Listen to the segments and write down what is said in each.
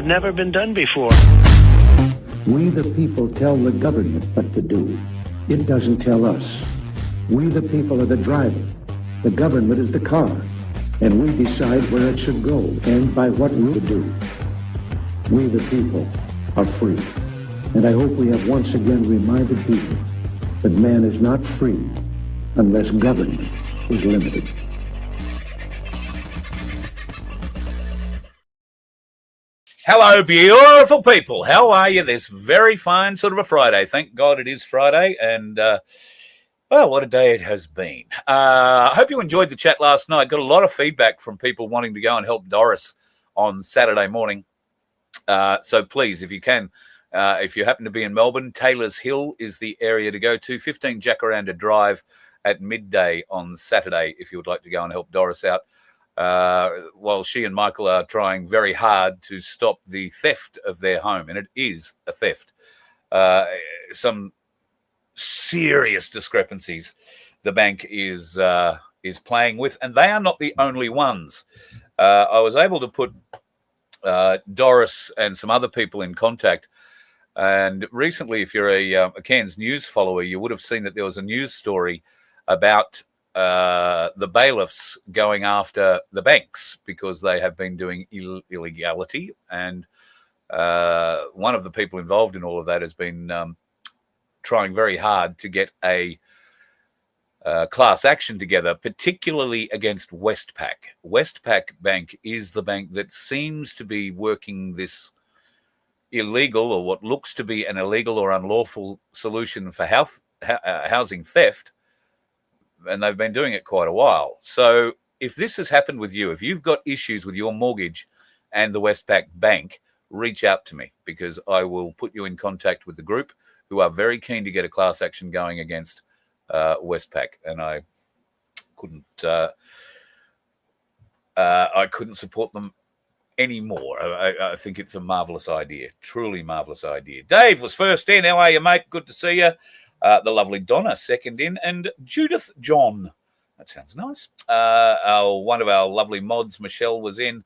never been done before. We the people tell the government what to do. It doesn't tell us. We the people are the driver. The government is the car. And we decide where it should go and by what route to do. We the people are free. And I hope we have once again reminded people that man is not free unless government is limited. Hello, beautiful people. How are you this very fine sort of a Friday? Thank God it is Friday, and well, what a day it has been. I hope you enjoyed the chat last night. Got a lot of feedback from people wanting to go and help Doris on Saturday morning. So please, if you can, if you happen to be in Melbourne, Taylor's Hill is the area to go to. 15 Jacaranda Drive at midday on Saturday if you would like to go and help Doris out. While she and Michael are trying very hard to stop the theft of their home, and it is a theft. Some serious discrepancies the bank is playing with, and they are not the only ones. I was able to put Doris and some other people in contact, and recently, if you're a Cairns News follower, you would have seen that there was a news story about the bailiffs going after the banks because they have been doing illegality. And one of the people involved in all of that has been trying very hard to get a class action together, particularly against Westpac. Westpac Bank is the bank that seems to be working this illegal, or what looks to be an illegal or unlawful solution for housing theft. And they've been doing it quite a while. So if this has happened with you, if you've got issues with your mortgage and the Westpac Bank, reach out to me, because I will put you in contact with the group who are very keen to get a class action going against Westpac. And I couldn't support them anymore. I think it's a marvelous idea, truly marvelous idea. Dave was first in. How are you, mate? Good to see you. The lovely Donna, second in, and Judith John. That sounds nice. One of our lovely mods, Michelle, was in,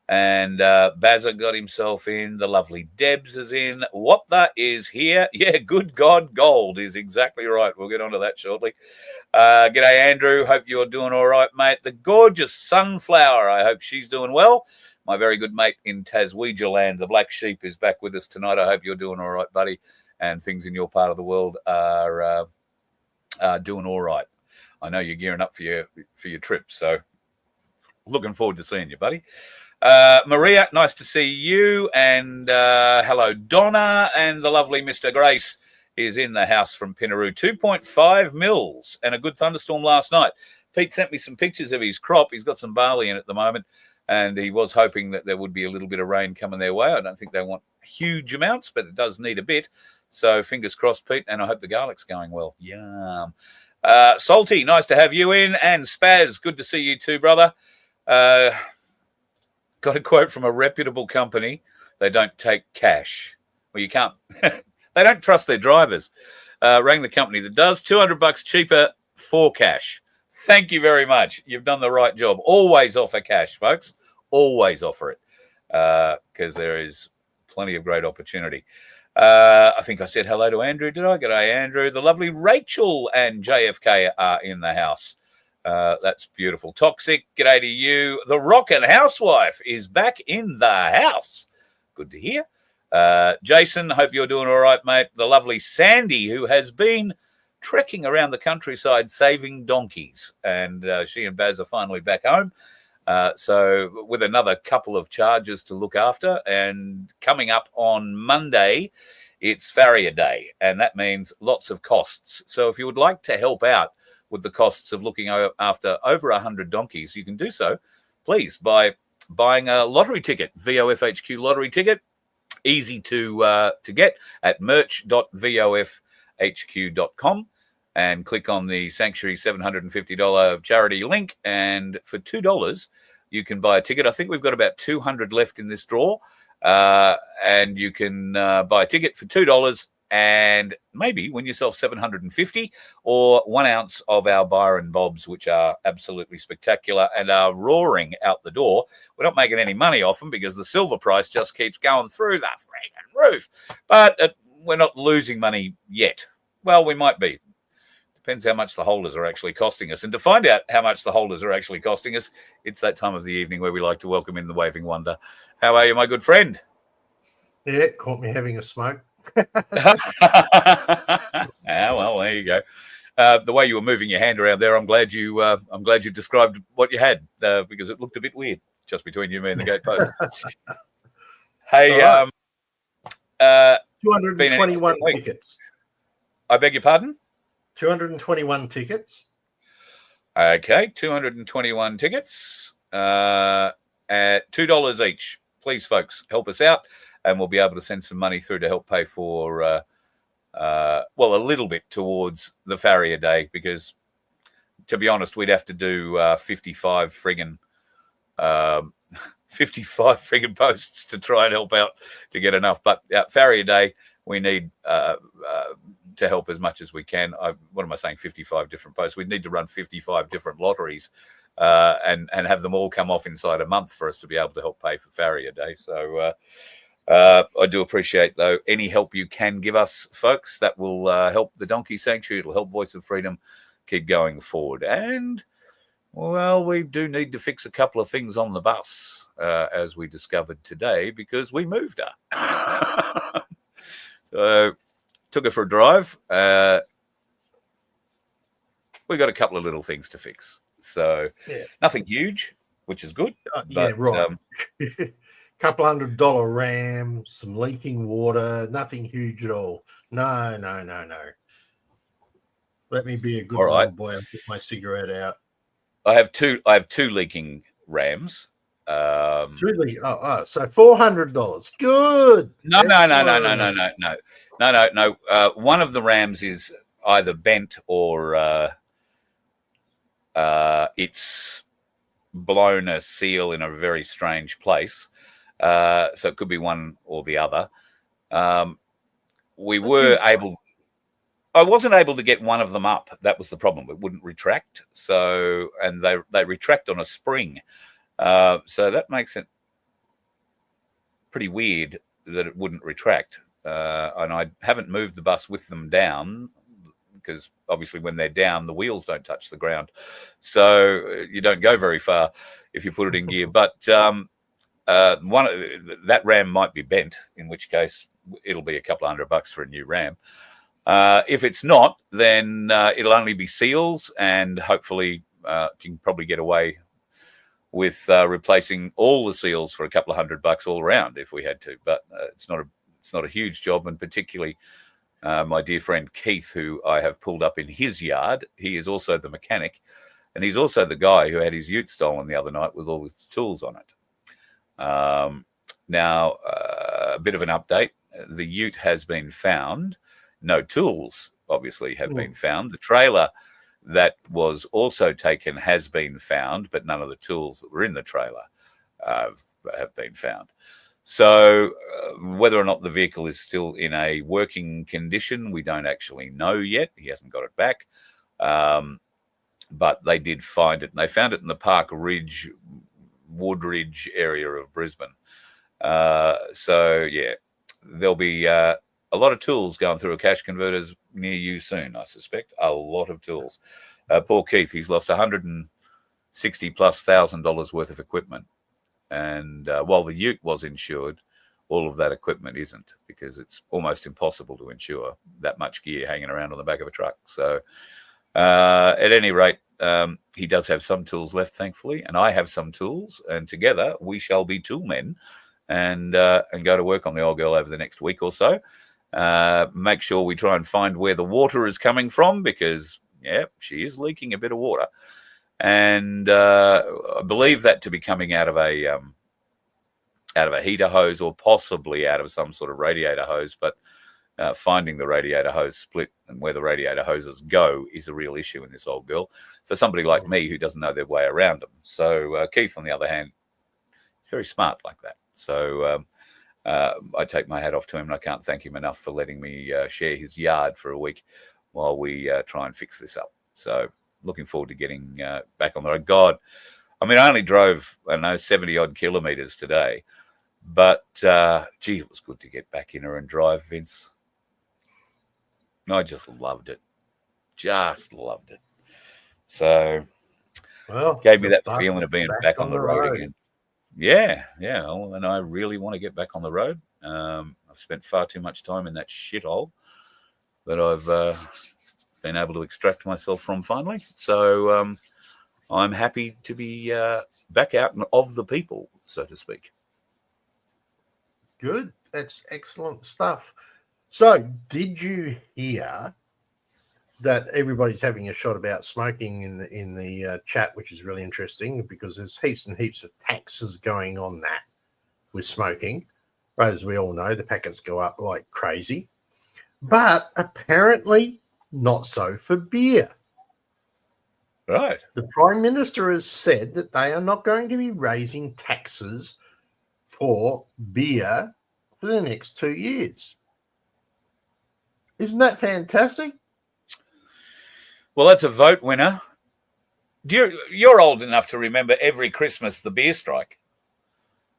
and Bazza got himself in. The lovely Debs is in. What that is here? Yeah, good God, gold is exactly right. We'll get onto that shortly. G'day, Andrew. Hope you're doing all right, mate. The gorgeous Sunflower. I hope she's doing well. My very good mate in Taswegia land, the Black Sheep, is back with us tonight. I hope you're doing all right, buddy. And things in your part of the world are doing all right. I know you're gearing up for your trip, so looking forward to seeing you, buddy. Maria, nice to see you. And hello, Donna. And the lovely Mr. Grace is in the house from Pinaroo. 2.5 mils and a good thunderstorm last night. Pete sent me some pictures of his crop. He's got some barley in at the moment, and he was hoping that there would be a little bit of rain coming their way. I don't think they want huge amounts, but it does need a bit. So fingers crossed, Pete, and I hope the garlic's going well. Yum. Salty, nice to have you in. And Spaz, good to see you too, brother. Got a quote from a reputable company. They don't take cash. Well, you can't. They don't trust their drivers. Rang the company that does. $200 cheaper for cash. Thank you very much. You've done the right job. Always offer cash, folks. Always offer it, because there is plenty of great opportunity. I think I said hello to Andrew, did I? G'day, Andrew. The lovely Rachel and JFK are in the house. That's beautiful. Toxic, g'day to you. The Rockin' Housewife is back in the house. Good to hear. Jason, hope you're doing all right, mate. The lovely Sandy, who has been trekking around the countryside saving donkeys. And she and Baz are finally back home. So with another couple of charges to look after, and coming up on Monday, it's Farrier Day, and that means lots of costs. So if you would like to help out with the costs of looking after over 100 donkeys, you can do so, please, by buying a lottery ticket, VOFHQ lottery ticket, easy to get at merch.vofhq.com. And click on the Sanctuary $750 charity link. And for $2, you can buy a ticket. I think we've got about 200 left in this draw. And you can buy a ticket for $2 and maybe win yourself 750 or 1 ounce of our Byron Bobs, which are absolutely spectacular and are roaring out the door. We're not making any money off them because the silver price just keeps going through the friggin' roof. But we're not losing money yet. Well, we might be. Depends how much the holders are actually costing us. And to find out how much the holders are actually costing us, it's that time of the evening where we like to welcome in the Waving Wonder. How are you, my good friend? Yeah, caught me having a smoke. Well, there you go. The way you were moving your hand around there, I'm glad you described what you had because it looked a bit weird just between you, me, and the gatepost. Hey, Right. 221 221 tickets. I beg your pardon? 221 tickets. Okay, 221 tickets at $2 each. Please, folks, help us out, and we'll be able to send some money through to help pay for, a little bit towards the Farrier Day, because, to be honest, we'd have to do 55 friggin' 55 friggin' posts to try and help out to get enough. But Farrier Day, we need to help as much as we can. What am I saying? 55 different posts. We'd need to run 55 different lotteries and have them all come off inside a month for us to be able to help pay for Farrier Day. So I do appreciate, though, any help you can give us, folks. That will help the Donkey Sanctuary. It'll help Voice of Freedom keep going forward. And, well, we do need to fix a couple of things on the bus, as we discovered today, because we moved her. So took her for a drive. We got a couple of little things to fix. So nothing huge, which is good. Yeah, right. Couple $100 RAM, some leaking water, nothing huge at all. No. Let me be a good little boy and put my cigarette out. I have two leaking RAMs. So $400. Good. No. One of the RAMs is either bent or it's blown a seal in a very strange place. So it could be one or the other. I wasn't able to get one of them up. That was the problem. It wouldn't retract. So, and they retract on a spring. So that makes it pretty weird that it wouldn't retract. And I haven't moved the bus with them down because obviously when they're down, the wheels don't touch the ground. So you don't go very far if you put it in gear. But that RAM might be bent, in which case it'll be a couple of $100 for a new RAM. If it's not, then it'll only be seals, and hopefully can probably get away with replacing all the seals for a couple of $100 all around if we had to. But it's not a huge job, and particularly my dear friend Keith, who I have pulled up in his yard. He is also the mechanic, and he's also the guy who had his ute stolen the other night with all his tools on it. Now, a bit of an update. The ute has been found. No tools, obviously, have been found. The trailer that was also taken has been found, but none of the tools that were in the trailer have been found. So whether or not the vehicle is still in a working condition, we don't actually know yet. He hasn't got it back. But they did find it, and they found it in the Park Ridge, Woodridge area of Brisbane. So, yeah, there'll be a lot of tools going through a cash converters near you soon, I suspect. A lot of tools. Poor Keith, he's lost $160,000+ worth of equipment. And while the ute was insured, all of that equipment isn't, because it's almost impossible to insure that much gear hanging around on the back of a truck. So at any rate, he does have some tools left, thankfully, and I have some tools, and together we shall be tool men and go to work on the old girl over the next week or so. Make sure we try and find where the water is coming from, because, yeah, she is leaking a bit of water. And I believe that to be coming out of a heater hose, or possibly out of some sort of radiator hose. But finding the radiator hose split and where the radiator hoses go is a real issue in this old girl for somebody like me who doesn't know their way around them. So Keith, on the other hand, is very smart like that. So I take my hat off to him, and I can't thank him enough for letting me share his yard for a week while we try and fix this up. So looking forward to getting back on the road. God, I mean, I only drove, I don't know, 70-odd kilometres today, but, gee, it was good to get back in her and drive, Vince. I just loved it. Just loved it. So, Well, gave me that back feeling of being back on the road again. Yeah. And I really want to get back on the road. I've spent far too much time in that shithole that I've been able to extract myself from finally. So I'm happy to be back out and of the people, so to speak. Good. That's excellent stuff. So, did you hear that everybody's having a shot about smoking in the chat, which is really interesting because there's heaps and heaps of taxes going on that with smoking. Right, as we all know, the packets go up like crazy, but apparently not so for beer. Right. The Prime Minister has said that they are not going to be raising taxes for beer for the next 2 years. Isn't that fantastic? Well, that's a vote winner. You're old enough to remember every Christmas the beer strike.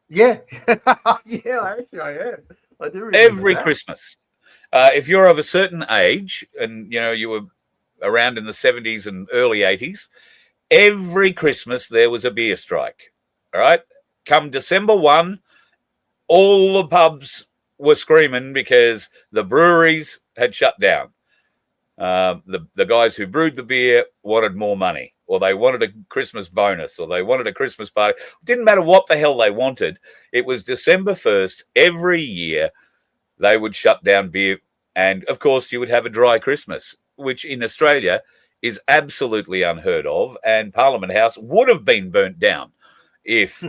Yeah. Yeah, actually I am. I do remember Every that. Christmas. If you're of a certain age and, you were around in the 70s and early 80s, every Christmas there was a beer strike. All right? Come December 1, all the pubs were screaming because the breweries had shut down. The guys who brewed the beer wanted more money, or they wanted a Christmas bonus, or they wanted a Christmas party. It didn't matter what the hell they wanted. It was December 1st. Every year they would shut down beer. And, of course, you would have a dry Christmas, which in Australia is absolutely unheard of. And Parliament House would have been burnt down if,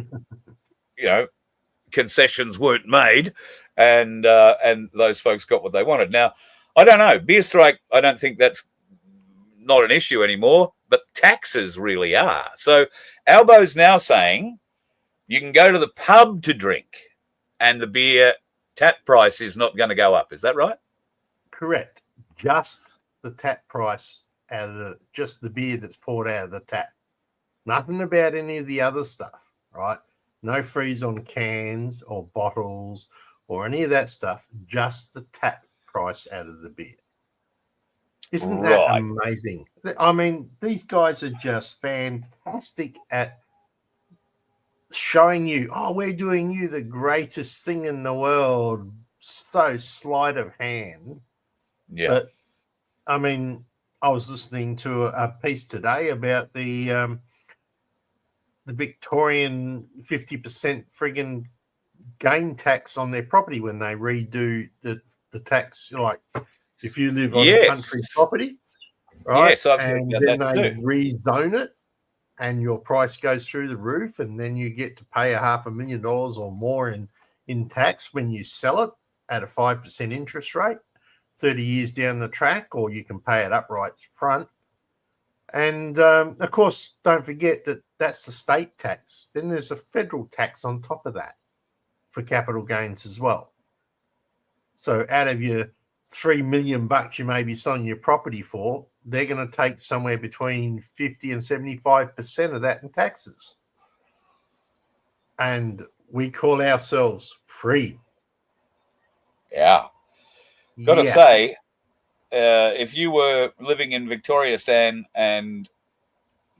concessions weren't made and those folks got what they wanted. Now, I don't know. Beer strike, I don't think that's not an issue anymore, but taxes really are. So Albo's now saying you can go to the pub to drink and the beer tap price is not going to go up. Is that right? Correct. Just the tap price just the beer that's poured out of the tap. Nothing about any of the other stuff, right? No freeze on cans or bottles or any of that stuff. Just the tap price out of the beer. Isn't that amazing? I mean, these guys are just fantastic at showing you, we're doing you the greatest thing in the world. So sleight of hand. Yeah. But I mean, I was listening to a piece today about the Victorian 50% friggin' gain tax on their property when they redo the tax, like if you live on country property, right? Yes, and then they rezone it and your price goes through the roof and then you get to pay $500,000 or more in tax when you sell it at a 5% interest rate 30 years down the track, or you can pay it upright front. And, of course, don't forget that that's the state tax. Then there's a federal tax on top of that for capital gains as well. So out of your $3 million you may be selling your property for, they're going to take somewhere between 50 and 75% of that in taxes. And we call ourselves free. Yeah. Got to say, if you were living in Victoria, Stan, and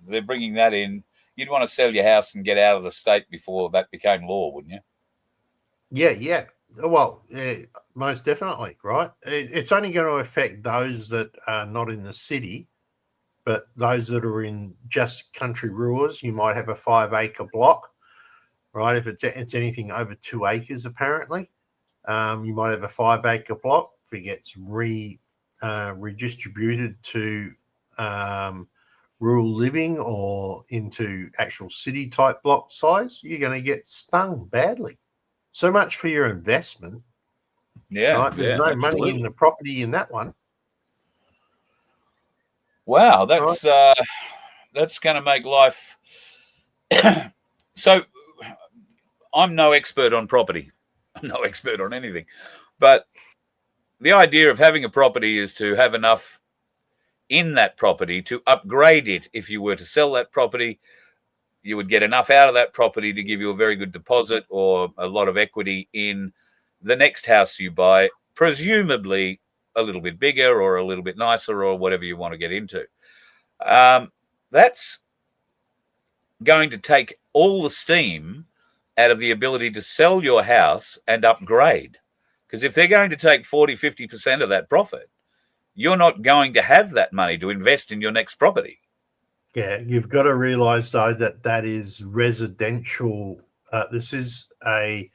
they're bringing that in, you'd want to sell your house and get out of the state before that became law, wouldn't you? Yeah. Well, most definitely, right? It's only going to affect those that are not in the city, but those that are in just country rurals. You might have a 5-acre block, right? If it's anything over 2 acres, apparently, you might have a 5-acre block. If it gets redistributed to rural living or into actual city type block size, you're going to get stung badly. So much for your investment. Yeah. Right? There's no money in the property in that one. Wow, that's going to make life. So, I'm no expert on property. no expert on anything. But the idea of having a property is to have enough in that property to upgrade it. If you were to sell that property, you would get enough out of that property to give you a very good deposit or a lot of equity in the next house you buy, presumably a little bit bigger or a little bit nicer or whatever you want to get into. That's going to take all the steam out of the ability to sell your house and upgrade. Because if they're going to take 40, 50% of that profit, you're not going to have that money to invest in your next property. Yeah, you've got to realise, though, that is residential. This is a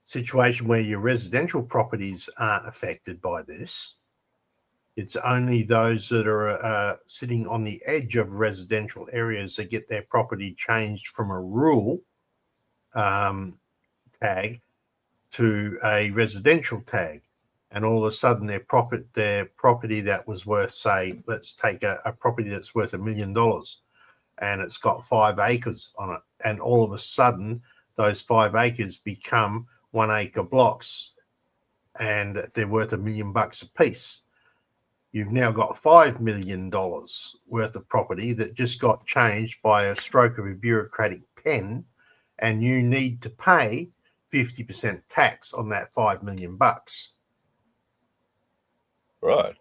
situation where your residential properties aren't affected by this. It's only those that are sitting on the edge of residential areas that get their property changed from a rural tag to a residential tag. And all of a sudden their property that was worth, say, let's take a property that's worth $1 million and it's got 5 acres on it. And all of a sudden those 5 acres become 1 acre blocks and they're worth $1 million a piece. You've now got $5 million worth of property that just got changed by a stroke of a bureaucratic pen, and you need to pay 50% tax on that $5 million. Right.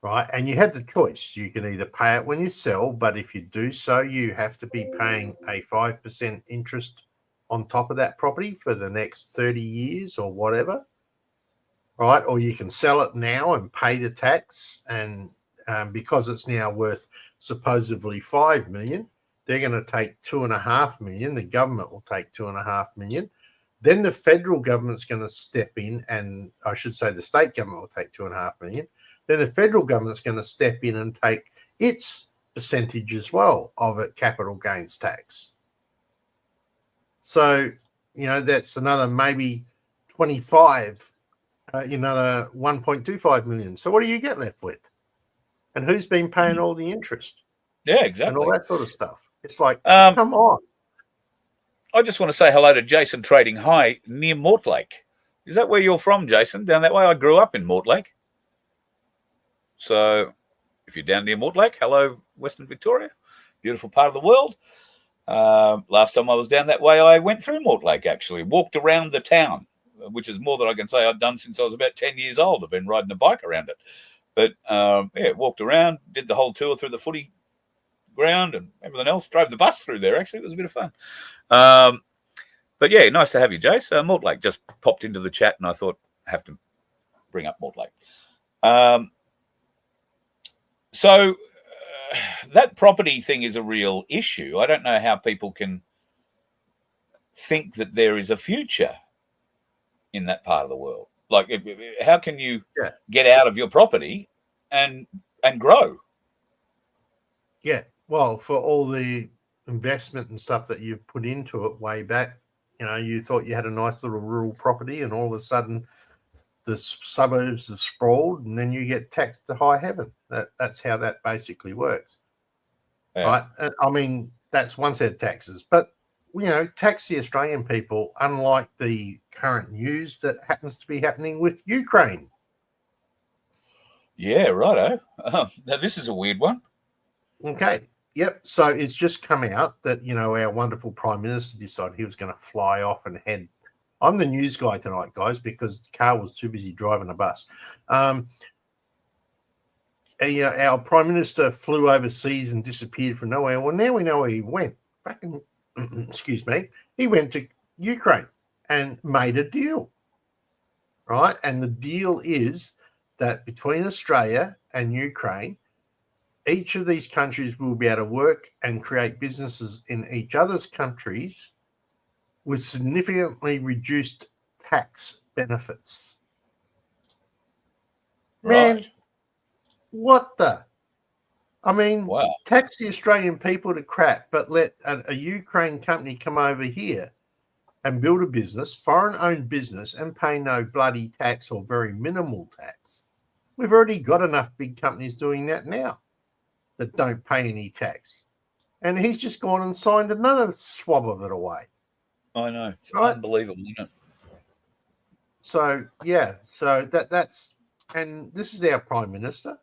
Right. And you have the choice. You can either pay it when you sell, but if you do so, you have to be paying a 5% interest on top of that property for the next 30 years or whatever. Right. Or you can sell it now and pay the tax. And because it's now worth supposedly $5 million, they're going to take $2.5 million. The government will take $2.5 million. Then the federal government's going to step in, and I should say the state government will take $2.5 million. Then the federal government's going to step in and take its percentage as well of a capital gains tax. So, that's another maybe 25, another 1.25 million. So what do you get left with? And who's been paying all the interest? Yeah, exactly. And all that sort of stuff. It's like, come on. I just want to say hello to Jason Trading High near Mortlake. Is that where you're from, Jason? Down that way? I grew up in Mortlake. So if you're down near Mortlake, hello, Western Victoria. Beautiful part of the world. Last time I was down that way, I went through Mortlake, actually. Walked around the town, which is more than I can say I've done since I was about 10 years old. I've been riding a bike around it. But, walked around, did the whole tour through the footy ground and everything else. Drove the bus through there, actually. It was a bit of fun. But yeah, nice to have you, Jace. Mortlake just popped into the chat and I thought I have to bring up Mortlake. So that property thing is a real issue. I don't know how people can think that there is a future in that part of the world. Like, how can you get out of your property and grow? Yeah, well, for all the investment and stuff that you've put into it way back, you thought you had a nice little rural property, and all of a sudden the suburbs have sprawled, and then you get taxed to high heaven. That's how that basically works. Yeah. Right? And, I mean, that's one set of taxes, but tax the Australian people, unlike the current news that happens to be happening with Ukraine. Yeah, righto. Now this is a weird one. Okay. Yep. So it's just come out that, our wonderful Prime Minister decided he was going to fly off and head. I'm the news guy tonight, guys, because Carl was too busy driving a bus. Our Prime Minister flew overseas and disappeared from nowhere. Well, now we know where he went. Excuse me. He went to Ukraine and made a deal. Right. And the deal is that between Australia and Ukraine, each of these countries will be able to work and create businesses in each other's countries with significantly reduced tax benefits. Right. Man, what the? I mean, wow. Tax the Australian people to crap, but let a Ukraine company come over here and build a business, foreign-owned business, and pay no bloody tax or very minimal tax. We've already got enough big companies doing that now that don't pay any tax. And he's just gone and signed another swab of it away. I know. It's unbelievable, isn't it? So yeah, so that's and this is our Prime Minister.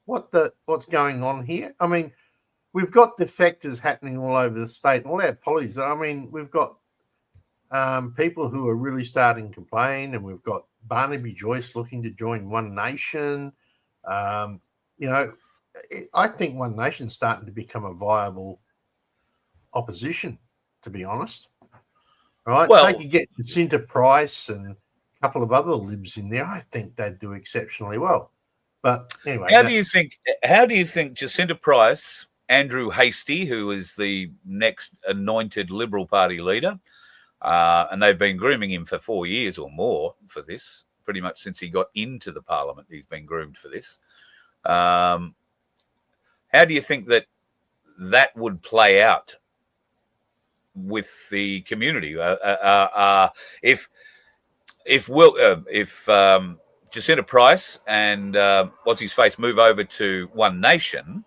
What's going on here? I mean, we've got defectors happening all over the state, all our pollies. I mean, we've got people who are really starting to complain, and we've got Barnaby Joyce looking to join One Nation. You know, I think One Nation's starting to become a viable opposition, to be honest. Right? Well, They could get Jacinta Price and a couple of other libs in there. I think they'd do exceptionally well. But anyway, how do you think Jacinta Price, Andrew Hastie, who is the next anointed Liberal Party leader, and they've been grooming him for 4 years or more for this, pretty much since he got into the parliament, he's been groomed for this. How do you think that would play out with the community? If Jacinta Price and what's his face move over to One Nation,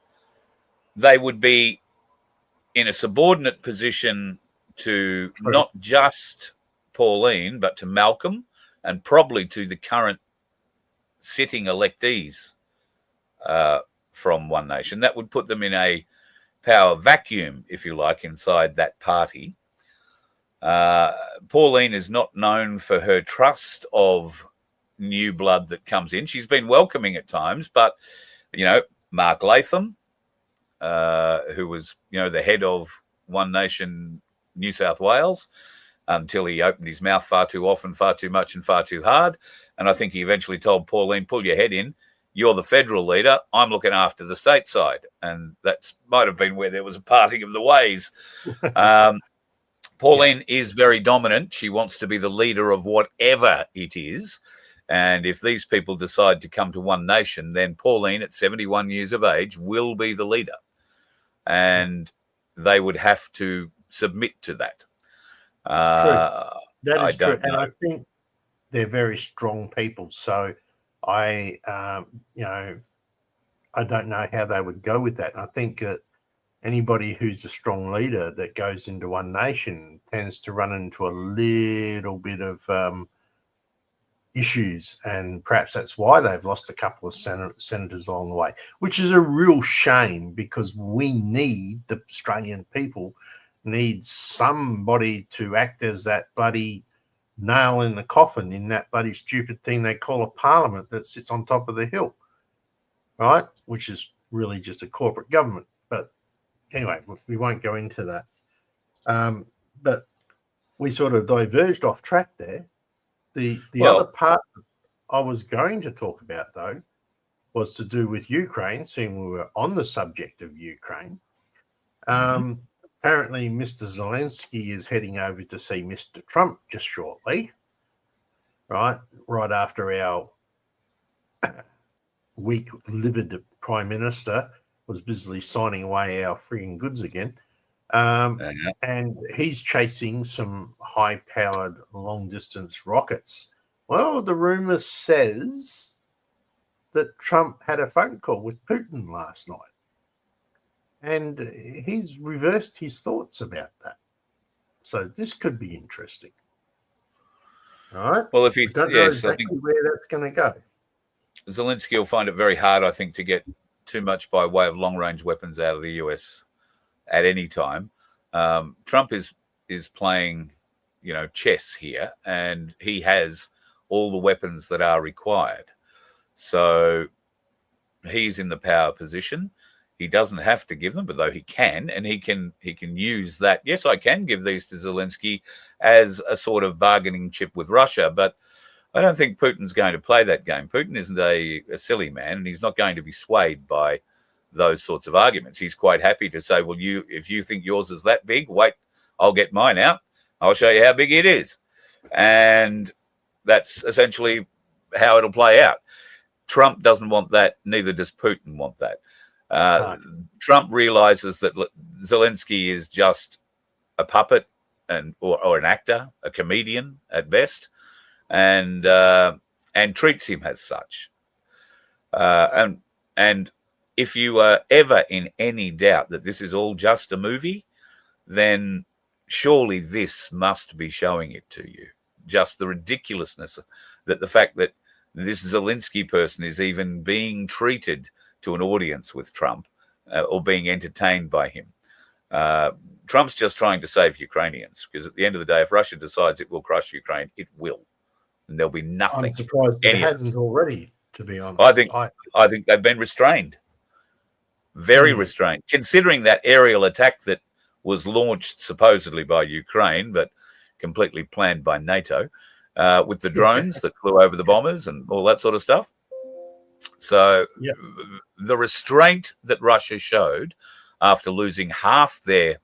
they would be in a subordinate position to not just Pauline, but to Malcolm and probably to the current sitting electees from One Nation. That would put them in a power vacuum, if you like, inside that party. Pauline is not known for her trust of new blood that comes in. She's been welcoming at times, but, Mark Latham, who was, the head of One Nation New South Wales, until he opened his mouth far too often, far too much and far too hard. And I think he eventually told Pauline, pull your head in. You're the federal leader. I'm looking after the state side. And that might have been where there was a parting of the ways. Pauline is very dominant. She wants to be the leader of whatever it is. And if these people decide to come to One Nation, then Pauline, at 71 years of age, will be the leader. And they would have to submit to that. True. That is true. Know. And I think they're very strong people. So I don't know how they would go with that. And I think that anybody who's a strong leader that goes into One Nation tends to run into a little bit of issues, and perhaps that's why they've lost a couple of senators along the way, which is a real shame, because we need, the Australian people need somebody to act as that bloody nail in the coffin in that bloody stupid thing they call a parliament that sits on top of the hill, right? Which is really just a corporate government. But anyway, we won't go into that. But we sort of diverged off track there. The other part I was going to talk about, though, was to do with Ukraine, seeing we were on the subject of Ukraine. Apparently, Mr. Zelensky is heading over to see Mr. Trump just shortly, right after our weak-livered Prime Minister was busily signing away our frigging goods again. And he's chasing some high-powered long-distance rockets. Well, the rumor says that Trump had a phone call with Putin last night, and he's reversed his thoughts about that. So this could be interesting. All right. Well, if he don't know exactly where that's going to go. Zelensky will find it very hard, I think, to get too much by way of long-range weapons out of the US at any time. Trump is playing, chess here, and he has all the weapons that are required. So he's in the power position. He doesn't have to give them, but though he can, and he can use that. Yes, I can give these to Zelensky as a sort of bargaining chip with Russia, but I don't think Putin's going to play that game. Putin isn't a silly man, and he's not going to be swayed by those sorts of arguments. He's quite happy to say, well, if you think yours is that big, wait, I'll get mine out. I'll show you how big it is. And that's essentially how it'll play out. Trump doesn't want that. Neither does Putin want that. Trump realizes that Zelensky is just a puppet or an actor, a comedian at best, and treats him as such. And if you are ever in any doubt that this is all just a movie, then surely this must be showing it to you, just the ridiculousness that the fact that this Zelensky person is even being treated to an audience with Trump or being entertained by him. Trump's just trying to save Ukrainians, because at the end of the day, if Russia decides it will crush Ukraine, it will. And there'll be nothing. I'm surprised it hasn't already, to be honest. I think they've been restrained. Very restrained, considering that aerial attack that was launched supposedly by Ukraine, but completely planned by NATO, with the drones that flew over the bombers and all that sort of stuff. So the restraint that Russia showed after losing half their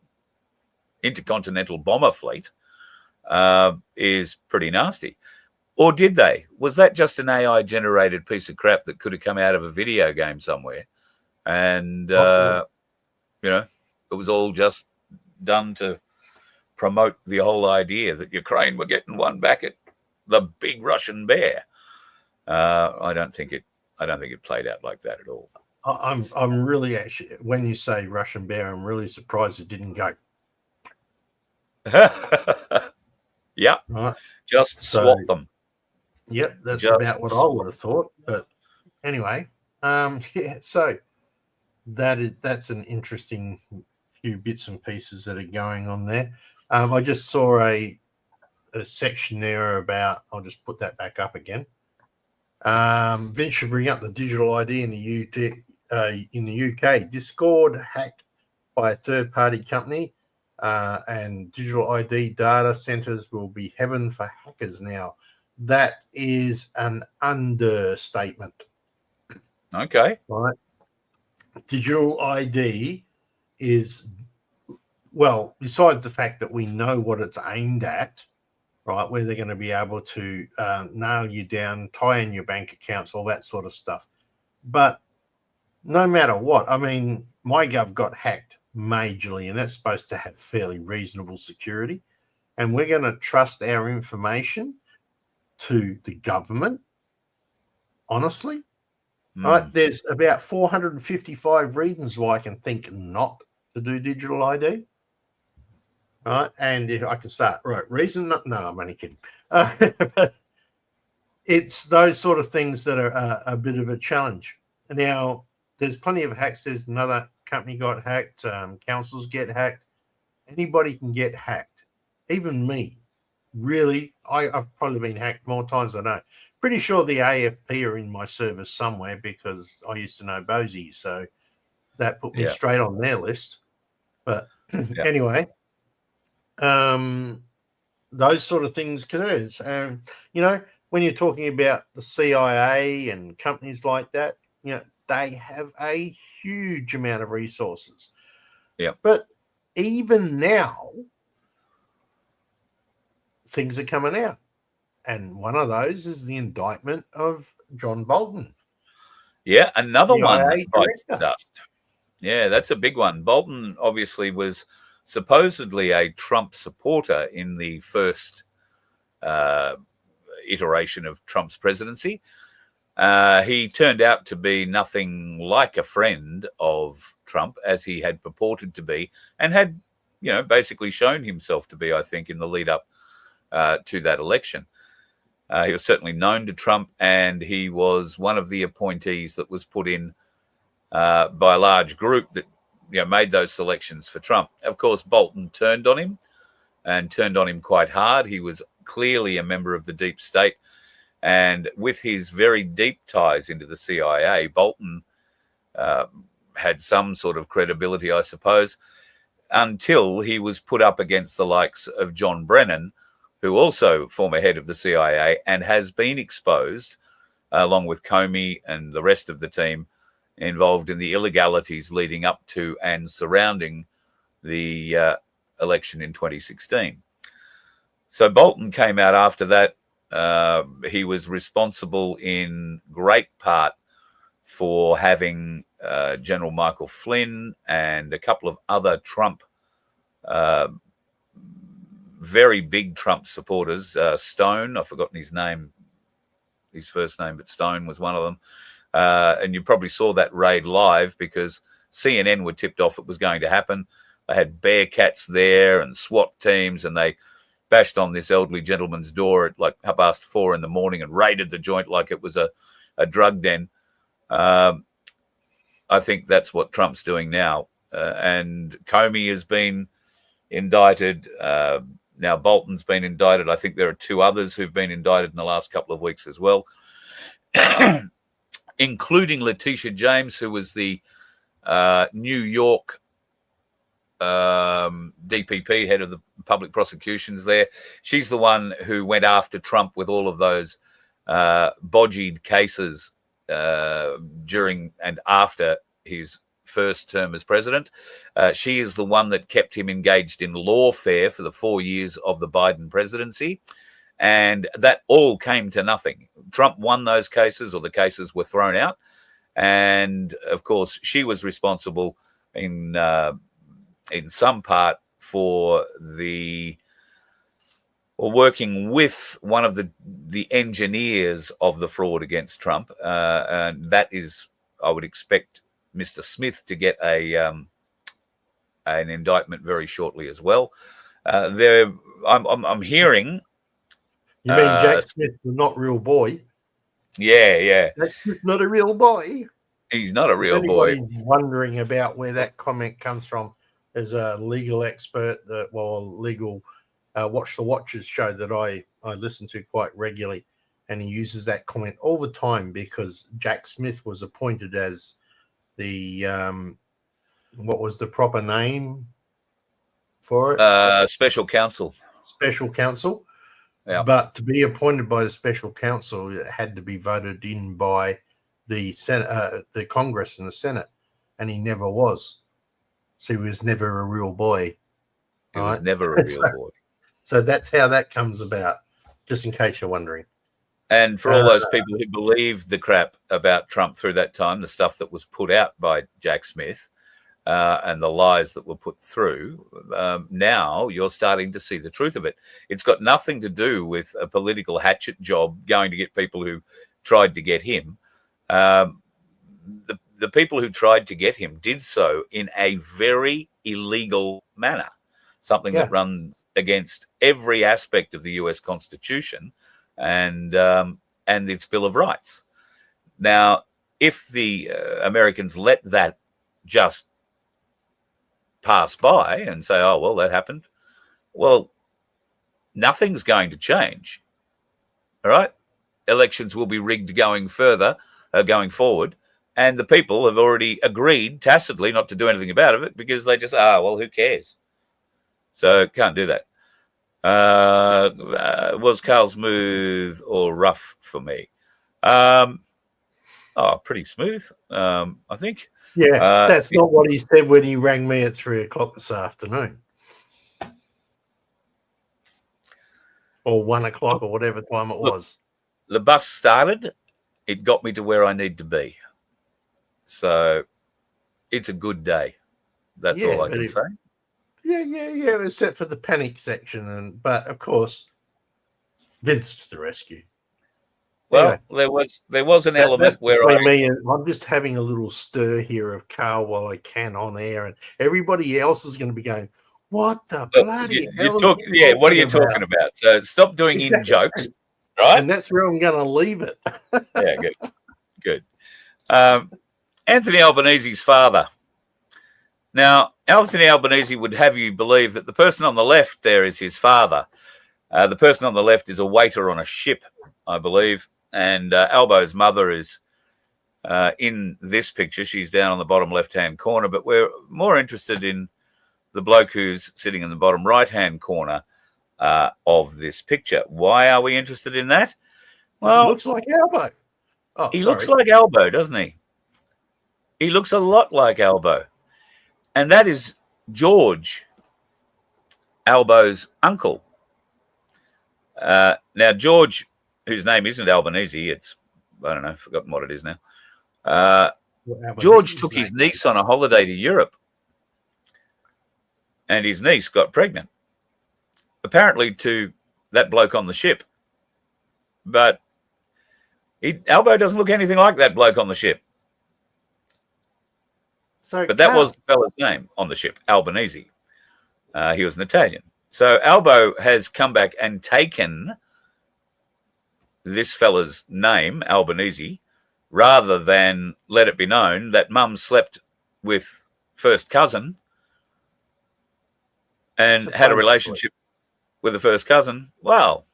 intercontinental bomber fleet is pretty nasty. Or did they? Was that just an AI-generated piece of crap that could have come out of a video game somewhere? And, you know, it was all just done to promote the whole idea that Ukraine were getting one back at the big Russian bear. I don't think it played out like that at all. I'm really, actually, when you say Russian bear, I'm really surprised it didn't go. Yeah, right. Just swap them. Yep, that's Just about what I would have thought. But anyway, so that's an interesting few bits and pieces that are going on there. I just saw a section there about. I'll just put that back up again. Vince should bring up the digital ID in the UK. Discord hacked by a third-party company, and digital ID data centers will be heaven for hackers now. That is an understatement. Okay. Right. Digital ID is, well, besides the fact that we know what it's aimed at, right, where they're going to be able to nail you down, tie in your bank accounts, all that sort of stuff. But no matter what, I mean, MyGov got hacked majorly, and that's supposed to have fairly reasonable security. And we're going to trust our information to the government, honestly. Right? There's about 455 reasons why I can think not to do digital ID. Right, and if I can start, right, reason, no, I'm only kidding. But it's those sort of things that are a bit of a challenge. Now, there's plenty of hacks. There's another company got hacked. Councils get hacked. Anybody can get hacked. Even me. Really, I've probably been hacked more times than I know. Pretty sure the AFP are in my service somewhere, because I used to know Bosie, so that put me straight on their list. But anyway, those sort of things occurs. You know, when you're talking about the CIA and companies like that, you know, they have a huge amount of resources. Yeah. But even now, things are coming out. And one of those is the indictment of John Bolton. Yeah, another one that bites dust. Yeah, that's a big one. Bolton obviously was supposedly a Trump supporter in the first iteration of Trump's presidency. He turned out to be nothing like a friend of Trump, as he had purported to be, and had, you know, basically shown himself to be, I think, in the lead up to that election. He was certainly known to Trump, and he was one of the appointees that was put in by a large group that, you know, made those selections for Trump. Of course, Bolton turned on him, and turned on him quite hard. He was clearly a member of the deep state, and with his very deep ties into the CIA, Bolton had some sort of credibility, I suppose, until he was put up against the likes of John Brennan, who also former head of the CIA and has been exposed, along with Comey and the rest of the team, involved in the illegalities leading up to and surrounding the election in 2016. So Bolton came out after that. He was responsible in great part for having General Michael Flynn and a couple of other Trump very big Trump supporters, Stone, I've forgotten his name, his first name, but Stone was one of them. And you probably saw that raid live, because CNN were tipped off it was going to happen. They had Bearcats there and SWAT teams, and they bashed on this elderly gentleman's door at like 4:30 in the morning and raided the joint like it was a drug den. I think that's what Trump's doing now. And Comey has been indicted. Now Bolton's been indicted. I think there are 2 others who've been indicted in the last couple of weeks as well, including Letitia James, who was the New York DPP, head of the public prosecutions there. She's the one who went after Trump with all of those bodged cases during and after his first term as president. She is the one that kept him engaged in lawfare for the 4 years of the Biden presidency. And that all came to nothing. Trump won those cases, or the cases were thrown out. And of course, she was responsible in some part for working with one of the engineers of the fraud against Trump. And that is, I would expect Mr. Smith to get an indictment very shortly as well. I'm hearing. You mean Jack Smith, the not real boy? Yeah. Jack Smith's not a real boy. He's not a real boy. Wondering about where that comment comes from, as a legal expert, legal Watch the Watchers show that I listen to quite regularly, and he uses that comment all the time because Jack Smith was appointed as the what was the proper name for it? Special counsel. Special counsel. Yeah. But to be appointed by the special counsel, it had to be voted in by the Senate, the Congress and the Senate, and he never was. So he was never a real boy. He was never a real boy. So that's how that comes about, just in case you're wondering. And for all those people who believed the crap about Trump through that time, the stuff that was put out by Jack Smith and the lies that were put through, now you're starting to see the truth of it. It's got nothing to do with a political hatchet job going to get people who tried to get him. The people who tried to get him did so in a very illegal manner, something that runs against every aspect of the US Constitution and its Bill of Rights. Now, if the Americans let that just pass by and say, oh, well, that happened, well, nothing's going to change. All right? Elections will be rigged going forward, and the people have already agreed tacitly not to do anything about it because they just, well, who cares? So can't do that. Was Carl smooth or rough for me? Pretty smooth, I think. Yeah, that's not what he said when he rang me at 3:00 this afternoon. Or 1:00 or whatever time it was. The bus started. It got me to where I need to be. So it's a good day. That's all I can say. Yeah, except for the panic section. But, of course, Vince to the rescue. Well, anyway, there was an element where I'm just having a little stir here of Carl while I can on air, and everybody else is going to be going, what the bloody hell? What are you talking about? So stop doing in jokes, right? And that's where I'm going to leave it. Yeah, good. Anthony Albanese's father. Now, Anthony Albanese would have you believe that the person on the left there is his father. The person on the left is a waiter on a ship, I believe. And Albo's mother is in this picture. She's down on the bottom left-hand corner, but we're more interested in the bloke who's sitting in the bottom right-hand corner of this picture. Why are we interested in that? Well, he looks like Albo. He looks like Albo, doesn't he? He looks a lot like Albo. And that is George, Albo's uncle. Now, George, whose name isn't Albanese, it's, I don't know, forgotten what it is now. George took his niece on a holiday to Europe, and his niece got pregnant, apparently to that bloke on the ship. But Albo doesn't look anything like that bloke on the ship. But that was the fella's name on the ship, Albanese. He was an Italian. So Albo has come back and taken this fella's name, Albanese, rather than let it be known that mum slept with first cousin and had a relationship with the first cousin. Well,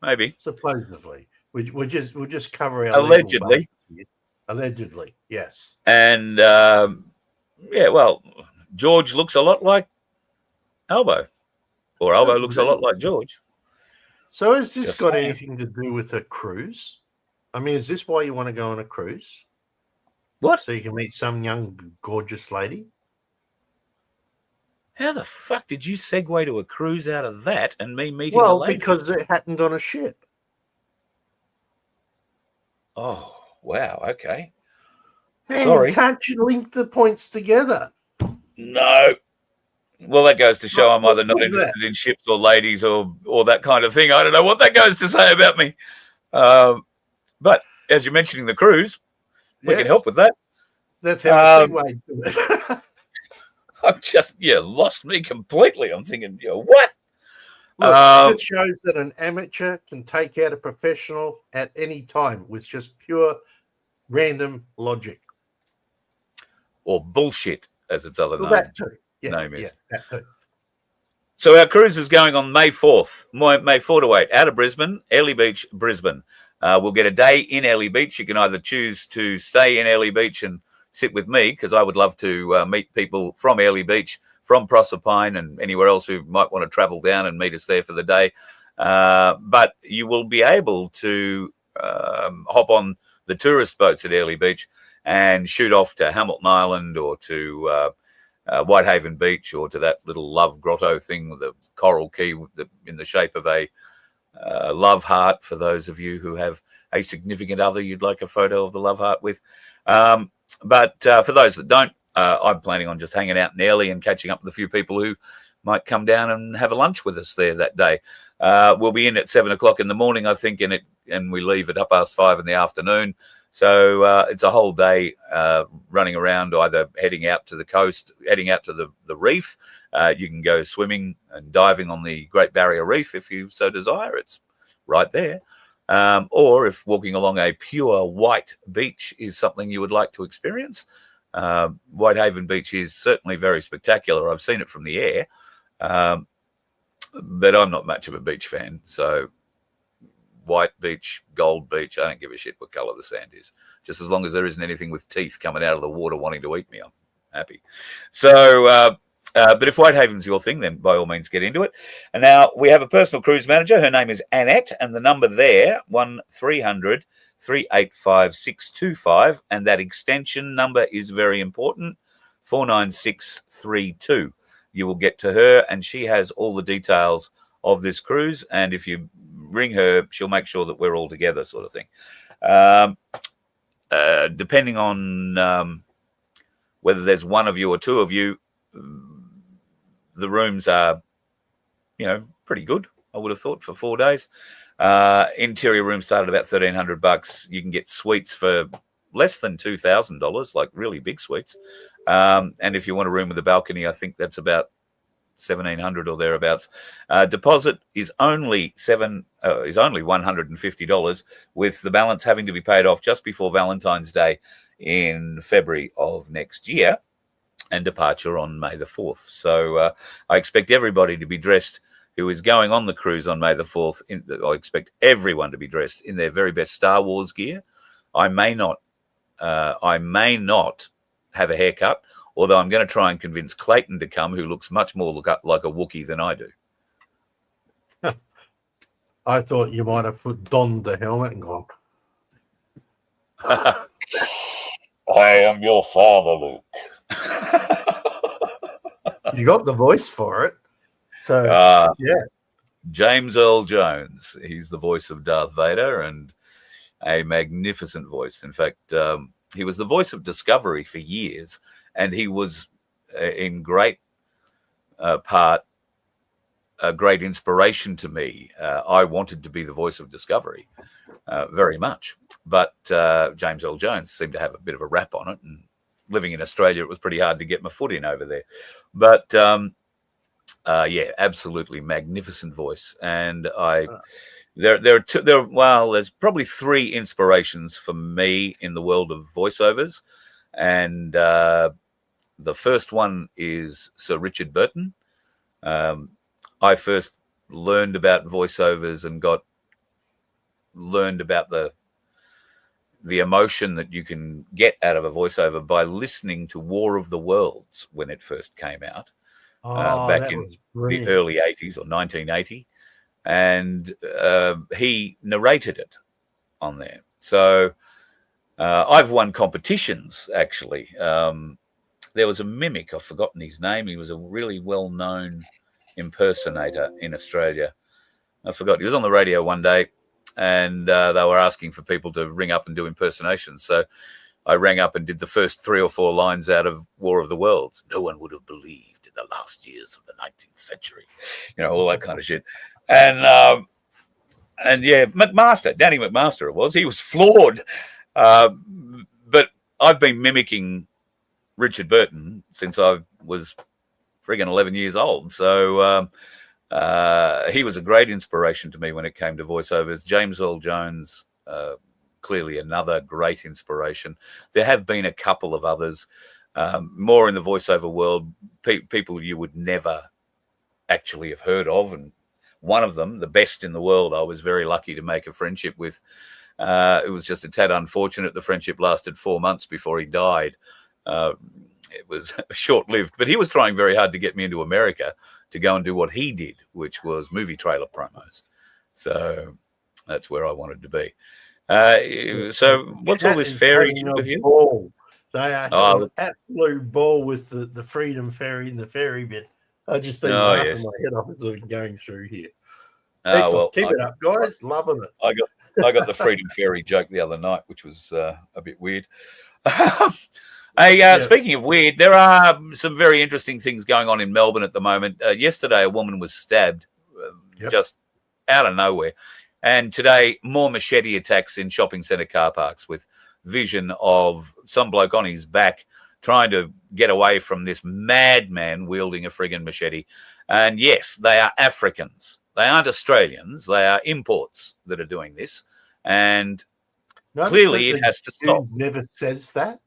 maybe. Supposedly. We'll just cover our Allegedly. legal bases here. Allegedly, yes. And, yeah, well, George looks a lot like Albo. Or Albo Does looks a lot like George. So has this Just got saying. anything to do with a cruise? I mean, is this why you want to go on a cruise? What? So you can meet some young, gorgeous lady? How the fuck did you segue to a cruise out of that and me meeting a Well, lady? because it happened on a ship. Oh, wow. Okay. Man, Sorry. can't you link the points together? No. Well, that goes to show I'm either not What's interested in ships or ladies or that kind of thing. I don't know what that goes to say about me. But as you're mentioning the cruise, we can help with that. That's how I segued to it. I've just, lost me completely. I'm thinking, what? Look, it shows that an amateur can take out a professional at any time with just pure random logic. Or bullshit, as its other name. That too. Name is. Yeah, that too. So our cruise is going on May 4th, May 4 to 8, out of Brisbane, Airlie Beach, Brisbane. We'll get a day in Airlie Beach. You can either choose to stay in Airlie Beach and sit with me, because I would love to meet people from Airlie Beach, from Proserpine, and anywhere else who might want to travel down and meet us there for the day. But you will be able to hop on the tourist boats at Airlie Beach and shoot off to Hamilton Island or to Whitehaven Beach, or to that little love grotto thing with a coral key in the shape of a love heart, for those of you who have a significant other you'd like a photo of the love heart with. But for those that don't, I'm planning on just hanging out in Airlie and catching up with a few people who might come down and have a lunch with us there that day. We'll be in at 7 o'clock in the morning, I think, and we leave at 5:30 in the afternoon. So it's a whole day running around, either heading out to the coast, heading out to the reef. You can go swimming and diving on the Great Barrier Reef if you so desire. It's right there. Or if walking along a pure white beach is something you would like to experience, Whitehaven Beach is certainly very spectacular. I've seen it from the air, but I'm not much of a beach fan. So white beach, gold beach, I don't give a shit what colour the sand is. Just as long as there isn't anything with teeth coming out of the water wanting to eat me, I'm happy. So, but if Whitehaven's your thing, then by all means get into it. And now we have a personal cruise manager. Her name is Annette, and the number there, 1300 385 625, and that extension number is very important, 49632. You will get to her, and she has all the details of this cruise, and if you ring her, she'll make sure that we're all together, sort of thing. Depending on whether there's one of you or two of you, the rooms are, pretty good, I would have thought, for 4 days. Interior rooms start at about $1,300. You can get suites for less than $2,000, like really big suites. And if you want a room with a balcony, I think that's about $1,700 or thereabouts. Deposit is only $150, with the balance having to be paid off just before Valentine's Day in February of next year, and departure on May the 4th. So I expect everybody to be dressed who is going on the cruise on May the 4th. I expect everyone to be dressed in their very best Star Wars gear. I may not have a haircut, although I'm going to try and convince Clayton to come, who looks much more like a Wookiee than I do. I thought you might have donned the helmet and gone. I am your father, Luke. You got the voice for it. So, yeah. James Earl Jones. He's the voice of Darth Vader, and a magnificent voice. In fact, he was the voice of Discovery for years, and he was in great part a great inspiration to me. I wanted to be the voice of Discovery very much, but James Earl Jones seemed to have a bit of a rap on it, and living in Australia, it was pretty hard to get my foot in over there. But Yeah, absolutely magnificent voice. And there's probably three inspirations for me in the world of voiceovers. And the first one is Sir Richard Burton. I first learned about voiceovers and learned about the emotion that you can get out of a voiceover by listening to War of the Worlds when it first came out. Back that in was the brilliant. early 80s or 1980. And he narrated it on there. So I've won competitions, actually. There was a mimic, I've forgotten his name. He was a really well-known impersonator in Australia. I forgot. He was on the radio one day, and they were asking for people to ring up and do impersonations. So I rang up and did the first 3 or 4 lines out of War of the Worlds. No one would have believed in the last years of the 19th century. All that kind of shit. And yeah, Danny McMaster it was. He was floored. But I've been mimicking Richard Burton since I was friggin' 11 years old. So he was a great inspiration to me when it came to voiceovers. James Earl Jones, clearly another great inspiration. There have been a couple of others, more in the voiceover world, people you would never actually have heard of. And one of them, the best in the world, I was very lucky to make a friendship with. It was just a tad unfortunate. The friendship lasted 4 months before he died. It was short-lived, but he was trying very hard to get me into America to go and do what he did, which was movie trailer promos. So that's where I wanted to be. So what's all this fairy with you? Ball. They are having an absolute ball with the Freedom Ferry and the ferry bit. I've just been laughing my head off as I'm going through here. Well, keep it up, guys. Loving it. I got the Freedom Ferry joke the other night, which was a bit weird. Speaking of weird, there are some very interesting things going on in Melbourne at the moment. Yesterday, a woman was stabbed just out of nowhere. And today, more machete attacks in shopping centre car parks with vision of some bloke on his back trying to get away from this madman wielding a friggin' machete. And yes, they are Africans. They aren't Australians. They are imports that are doing this. And clearly it has to stop. Never says that.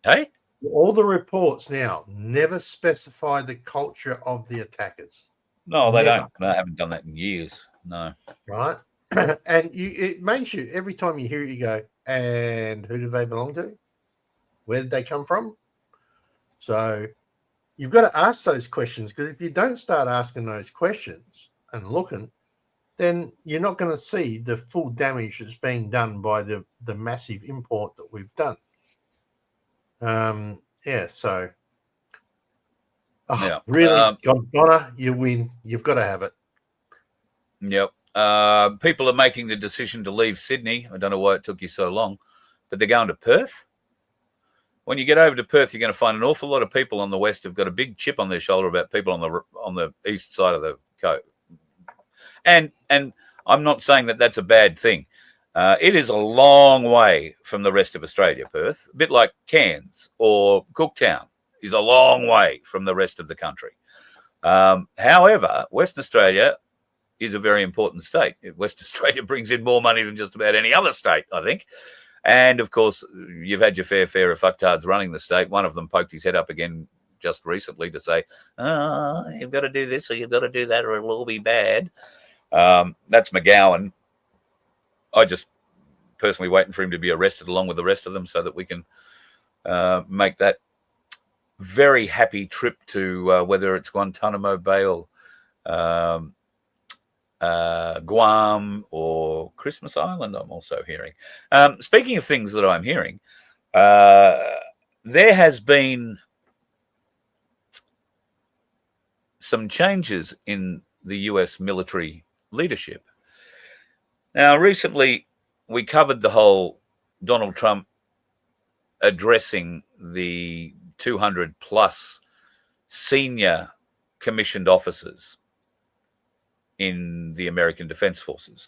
Hey? All the reports now never specify the culture of the attackers. No, they don't. They haven't done that in years. No. Right? And it makes you, every time you hear it, you go, and who do they belong to? Where did they come from? So you've got to ask those questions, because if you don't start asking those questions and looking, then you're not going to see the full damage that's being done by the massive import that we've done. So really, Donna, you win. You've got to have it. Yep. People are making the decision to leave Sydney. I don't know why it took you so long, but they're going to Perth. When you get over to Perth, you're going to find an awful lot of people on the west who've got a big chip on their shoulder about people on the east side of the coast. And I'm not saying that that's a bad thing. It is a long way from the rest of Australia, Perth, a bit like Cairns or Cooktown is a long way from the rest of the country. However, Western Australia is a very important state. Western Australia brings in more money than just about any other state, I think. And, of course, you've had your fair share of fucktards running the state. One of them poked his head up again just recently to say, you've got to do this or you've got to do that or it'll all be bad. That's McGowan. I just personally waiting for him to be arrested along with the rest of them so that we can make that very happy trip to whether it's Guantanamo Bay or Guam or Christmas Island, I'm also hearing. Speaking of things that I'm hearing, there has been some changes in the US military leadership. Now, recently, we covered the whole Donald Trump addressing the 200-plus senior commissioned officers in the American Defense Forces.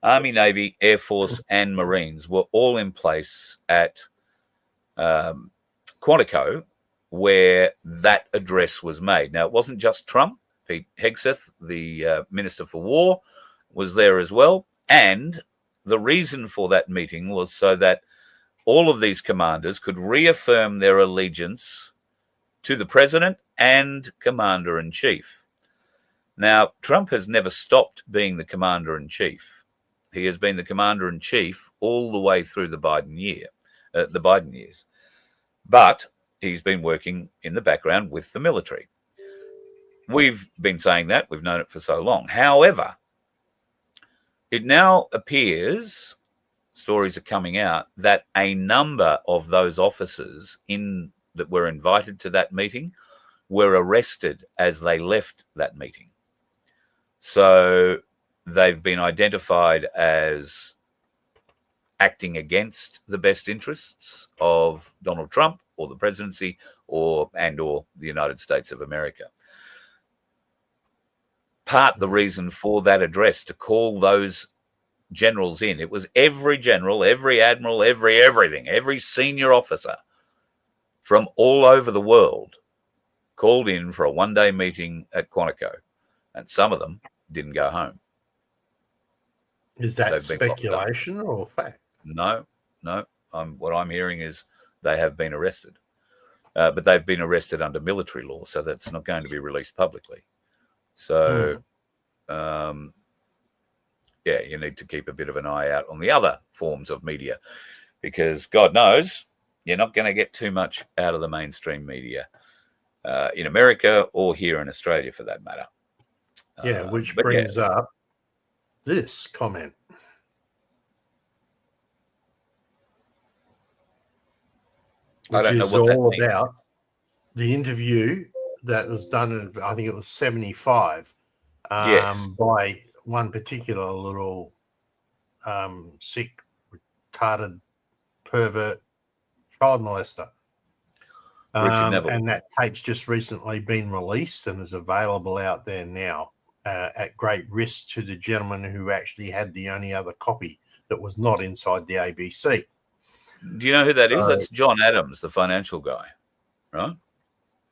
Army, Navy, Air Force, and Marines were all in place at Quantico where that address was made. Now, it wasn't just Trump. Pete Hegseth, the Minister for War, was there as well. And the reason for that meeting was so that all of these commanders could reaffirm their allegiance to the president and commander-in-chief. Now, Trump has never stopped being the commander-in-chief. He has been the commander-in-chief all the way through the Biden years. But he's been working in the background with the military. We've been saying that. We've known it for so long. However, it now appears, stories are coming out, that a number of those officers that were invited to that meeting were arrested as they left that meeting. So they've been identified as acting against the best interests of Donald Trump or the presidency or the United States of America. Part the reason for that address to call those generals in, it was every general, every admiral, every senior officer from all over the world called in for a one-day meeting at Quantico, and some of them didn't go home. Is that speculation or fact? No. What I'm hearing is they have been arrested, but they've been arrested under military law, so that's not going to be released publicly. So, you need to keep a bit of an eye out on the other forms of media, because God knows you're not going to get too much out of the mainstream media in America or here in Australia, for that matter. Which brings up this comment. Which is all about the interview that was done in, I think it was 75, by one particular little sick, retarded, pervert child molester. And that tape's just recently been released and is available out there now at great risk to the gentleman who actually had the only other copy that was not inside the ABC. Do you know who that is? That's John Adams, the financial guy, right?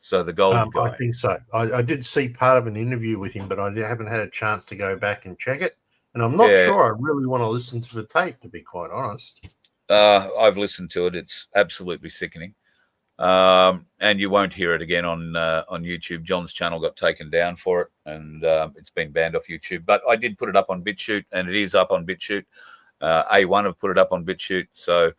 So the gold guy. I think so. I did see part of an interview with him, but I haven't had a chance to go back and check it. And I'm not sure I really want to listen to the tape, to be quite honest. I've listened to it. It's absolutely sickening. And you won't hear it again on YouTube. John's channel got taken down for it, and it's been banned off YouTube. But I did put it up on BitChute, and it is up on BitChute. A1 have put it up on BitChute. So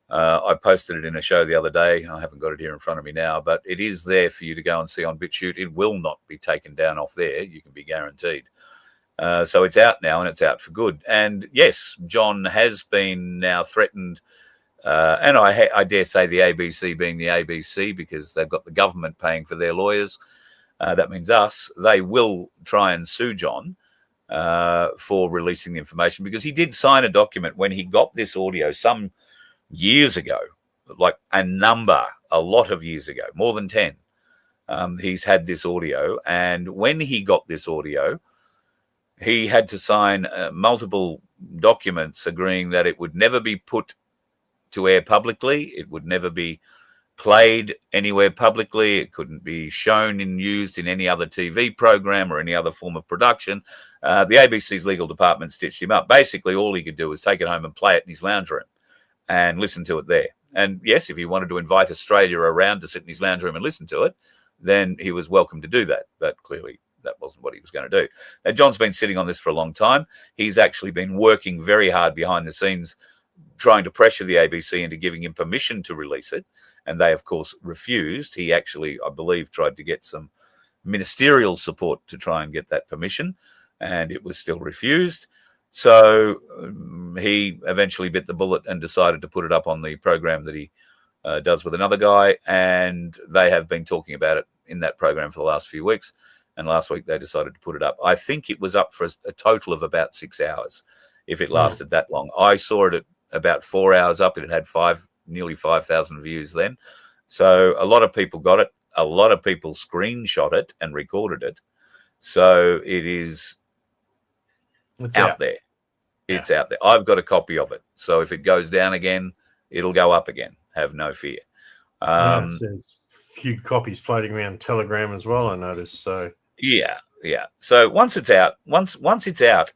I posted it in a show the other day. I haven't got it here in front of me now, but it is there for you to go and see on BitChute. It will not be taken down off there. You can be guaranteed. So it's out now, and it's out for good. And yes, John has been now threatened. And I dare say the ABC being the ABC, because they've got the government paying for their lawyers. That means us. They will try and sue John for releasing the information, because he did sign a document when he got this audio some years ago, like a lot of years ago, more than 10. He's had this audio. And when he got this audio, he had to sign multiple documents agreeing that it would never be put to air publicly. It would never be played anywhere publicly. It couldn't be shown and used in any other TV program or any other form of production. The ABC's legal department stitched him up. Basically, all he could do was take it home and play it in his lounge room and listen to it there. And yes, if he wanted to invite Australia around to sit in his lounge room and listen to it, then he was welcome to do that. But clearly, that wasn't what he was going to do. Now, John's been sitting on this for a long time. He's actually been working very hard behind the scenes, trying to pressure the ABC into giving him permission to release it. And they, of course, refused. He actually, I believe, tried to get some ministerial support to try and get that permission, and it was still refused. So he eventually bit the bullet and decided to put it up on the program that he does with another guy. And they have been talking about it in that program for the last few weeks. And last week they decided to put it up. I think it was up for a total of about 6 hours, if it lasted that long. I saw it at about 4 hours up. It had nearly 5,000 views then. So a lot of people got it. A lot of people screenshot it and recorded it. So it is out there. It's out there. I've got a copy of it. So if it goes down again, it'll go up again. Have no fear. It says few copies floating around Telegram as well, I noticed. So yeah. So once it's out,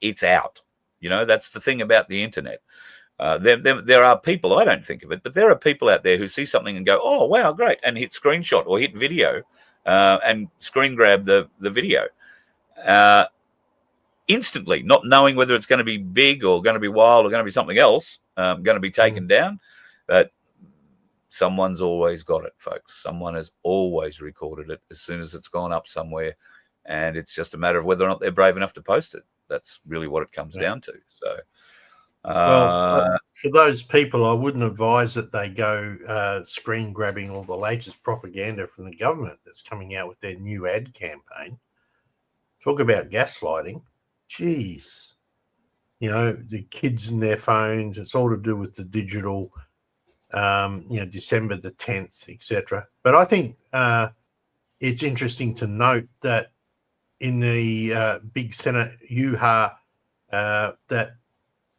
it's out. That's the thing about the internet. There are people, I don't think of it, but there are people out there who see something and go, oh, wow, great, and hit screenshot or hit video and screen grab the video instantly, not knowing whether it's going to be big or going to be wild or going to be something else, going to be taken down. But someone's always got it, folks. Someone has always recorded it as soon as it's gone up somewhere, and it's just a matter of whether or not they're brave enough to post it. That's really what it comes down to. So, for those people, I wouldn't advise that they go screen grabbing all the latest propaganda from the government that's coming out with their new ad campaign. Talk about gaslighting. Jeez. The kids and their phones, it's all to do with the digital, December the 10th, etc. But I think it's interesting to note that in the big Senate UHA that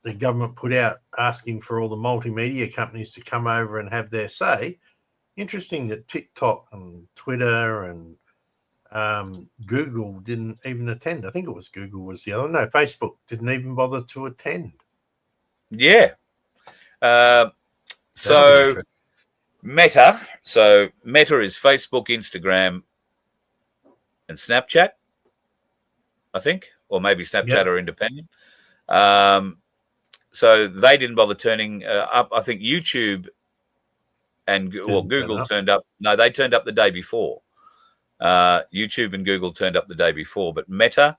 the government put out asking for all the multimedia companies to come over and have their say. Interesting that TikTok and Twitter and Google didn't even attend. I think it was Google was the other. No, Facebook didn't even bother to attend. Yeah. So Meta. So Meta is Facebook, Instagram, and Snapchat, I think, or maybe Snapchat are independent. So they didn't bother turning up. I think YouTube and Google turned up. No, they turned up the day before. YouTube and Google turned up the day before, but Meta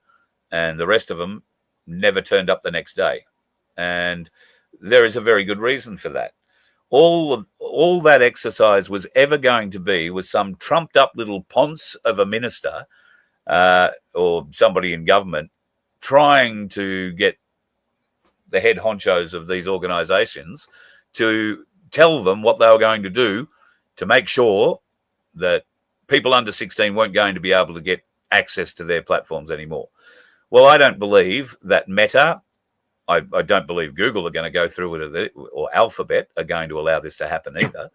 and the rest of them never turned up the next day. And there is a very good reason for that. All that exercise was ever going to be was some trumped up little ponce of a minister or somebody in government trying to get the head honchos of these organizations to tell them what they were going to do to make sure that people under 16 weren't going to be able to get access to their platforms anymore. Well, I don't believe that Meta, I don't believe Google are going to go through with it, or Alphabet are going to allow this to happen either.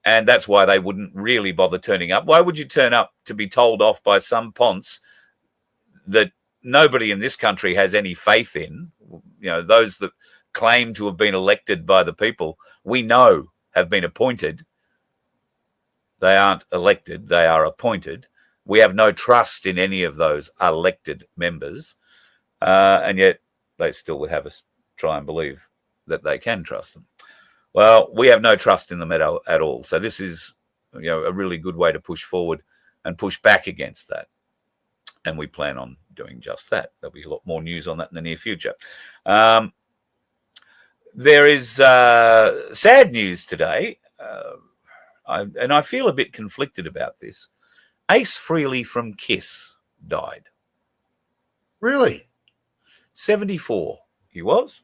And that's why they wouldn't really bother turning up. Why would you turn up to be told off by some ponce that nobody in this country has any faith in? Those that claim to have been elected by the people, we know have been appointed. They aren't elected, they are appointed. We have no trust in any of those elected members. And yet they still would have us try and believe that they can trust them. Well, we have no trust in them at all. So this is, a really good way to push forward and push back against that. And we plan on doing just that. There'll be a lot more news on that in the near future. There is sad news today, and I feel a bit conflicted about this. Ace Frehley from KISS died. Really? 74 he was.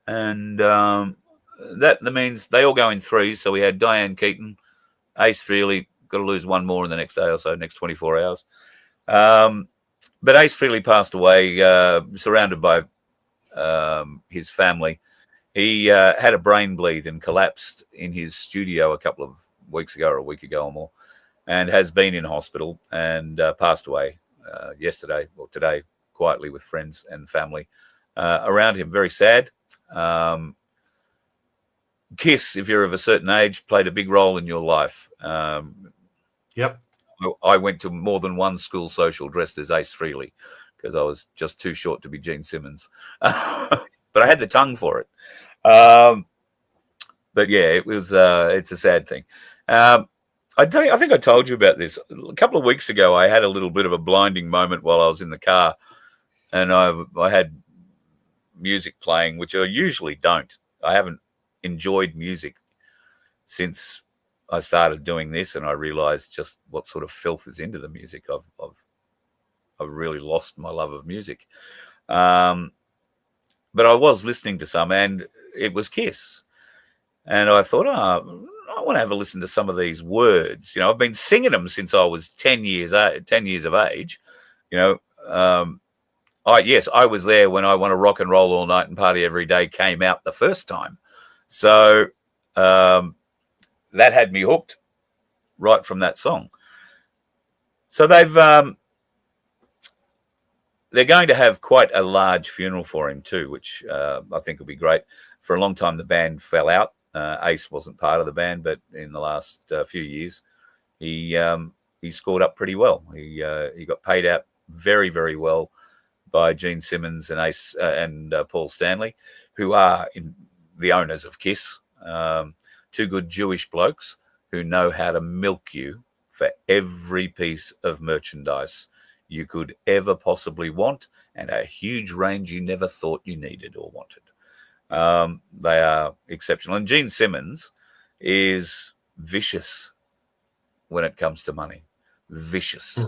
And that means they all go in threes. So we had Diane Keaton, Ace Frehley, got to lose one more in the next day or so, next 24 hours. But Ace Frehley passed away, surrounded by his family. He had a brain bleed and collapsed in his studio a couple of weeks ago, or a week ago or more, and has been in hospital and passed away yesterday or today, quietly with friends and family around him. Very sad. KISS, if you're of a certain age, played a big role in your life. Yep. I went to more than one school social dressed as Ace Frehley because I was just too short to be Gene Simmons. But I had the tongue for it. But yeah, it was. It's a sad thing. I think I told you about this a couple of weeks ago. I had a little bit of a blinding moment while I was in the car, and I had music playing, which I usually don't. I haven't enjoyed music since I started doing this, and I realized just what sort of filth is into the music. I've really lost my love of music. But I was listening to some, and it was KISS. And I thought, I want to have a listen to some of these words. I've been singing them since I was 10 years of age. I was there when I Want to Rock and Roll All Night and Party Every Day came out the first time. So that had me hooked right from that song. So they're going to have quite a large funeral for him too, which I think will be great. For a long time, the band fell out. Ace wasn't part of the band, but in the last few years, he scored up pretty well. He got paid out very, very well by Gene Simmons and Ace and Paul Stanley, who are the owners of Kiss. Two good Jewish blokes who know how to milk you for every piece of merchandise you could ever possibly want, and a huge range you never thought you needed or wanted. They are exceptional. And Gene Simmons is vicious when it comes to money. Vicious.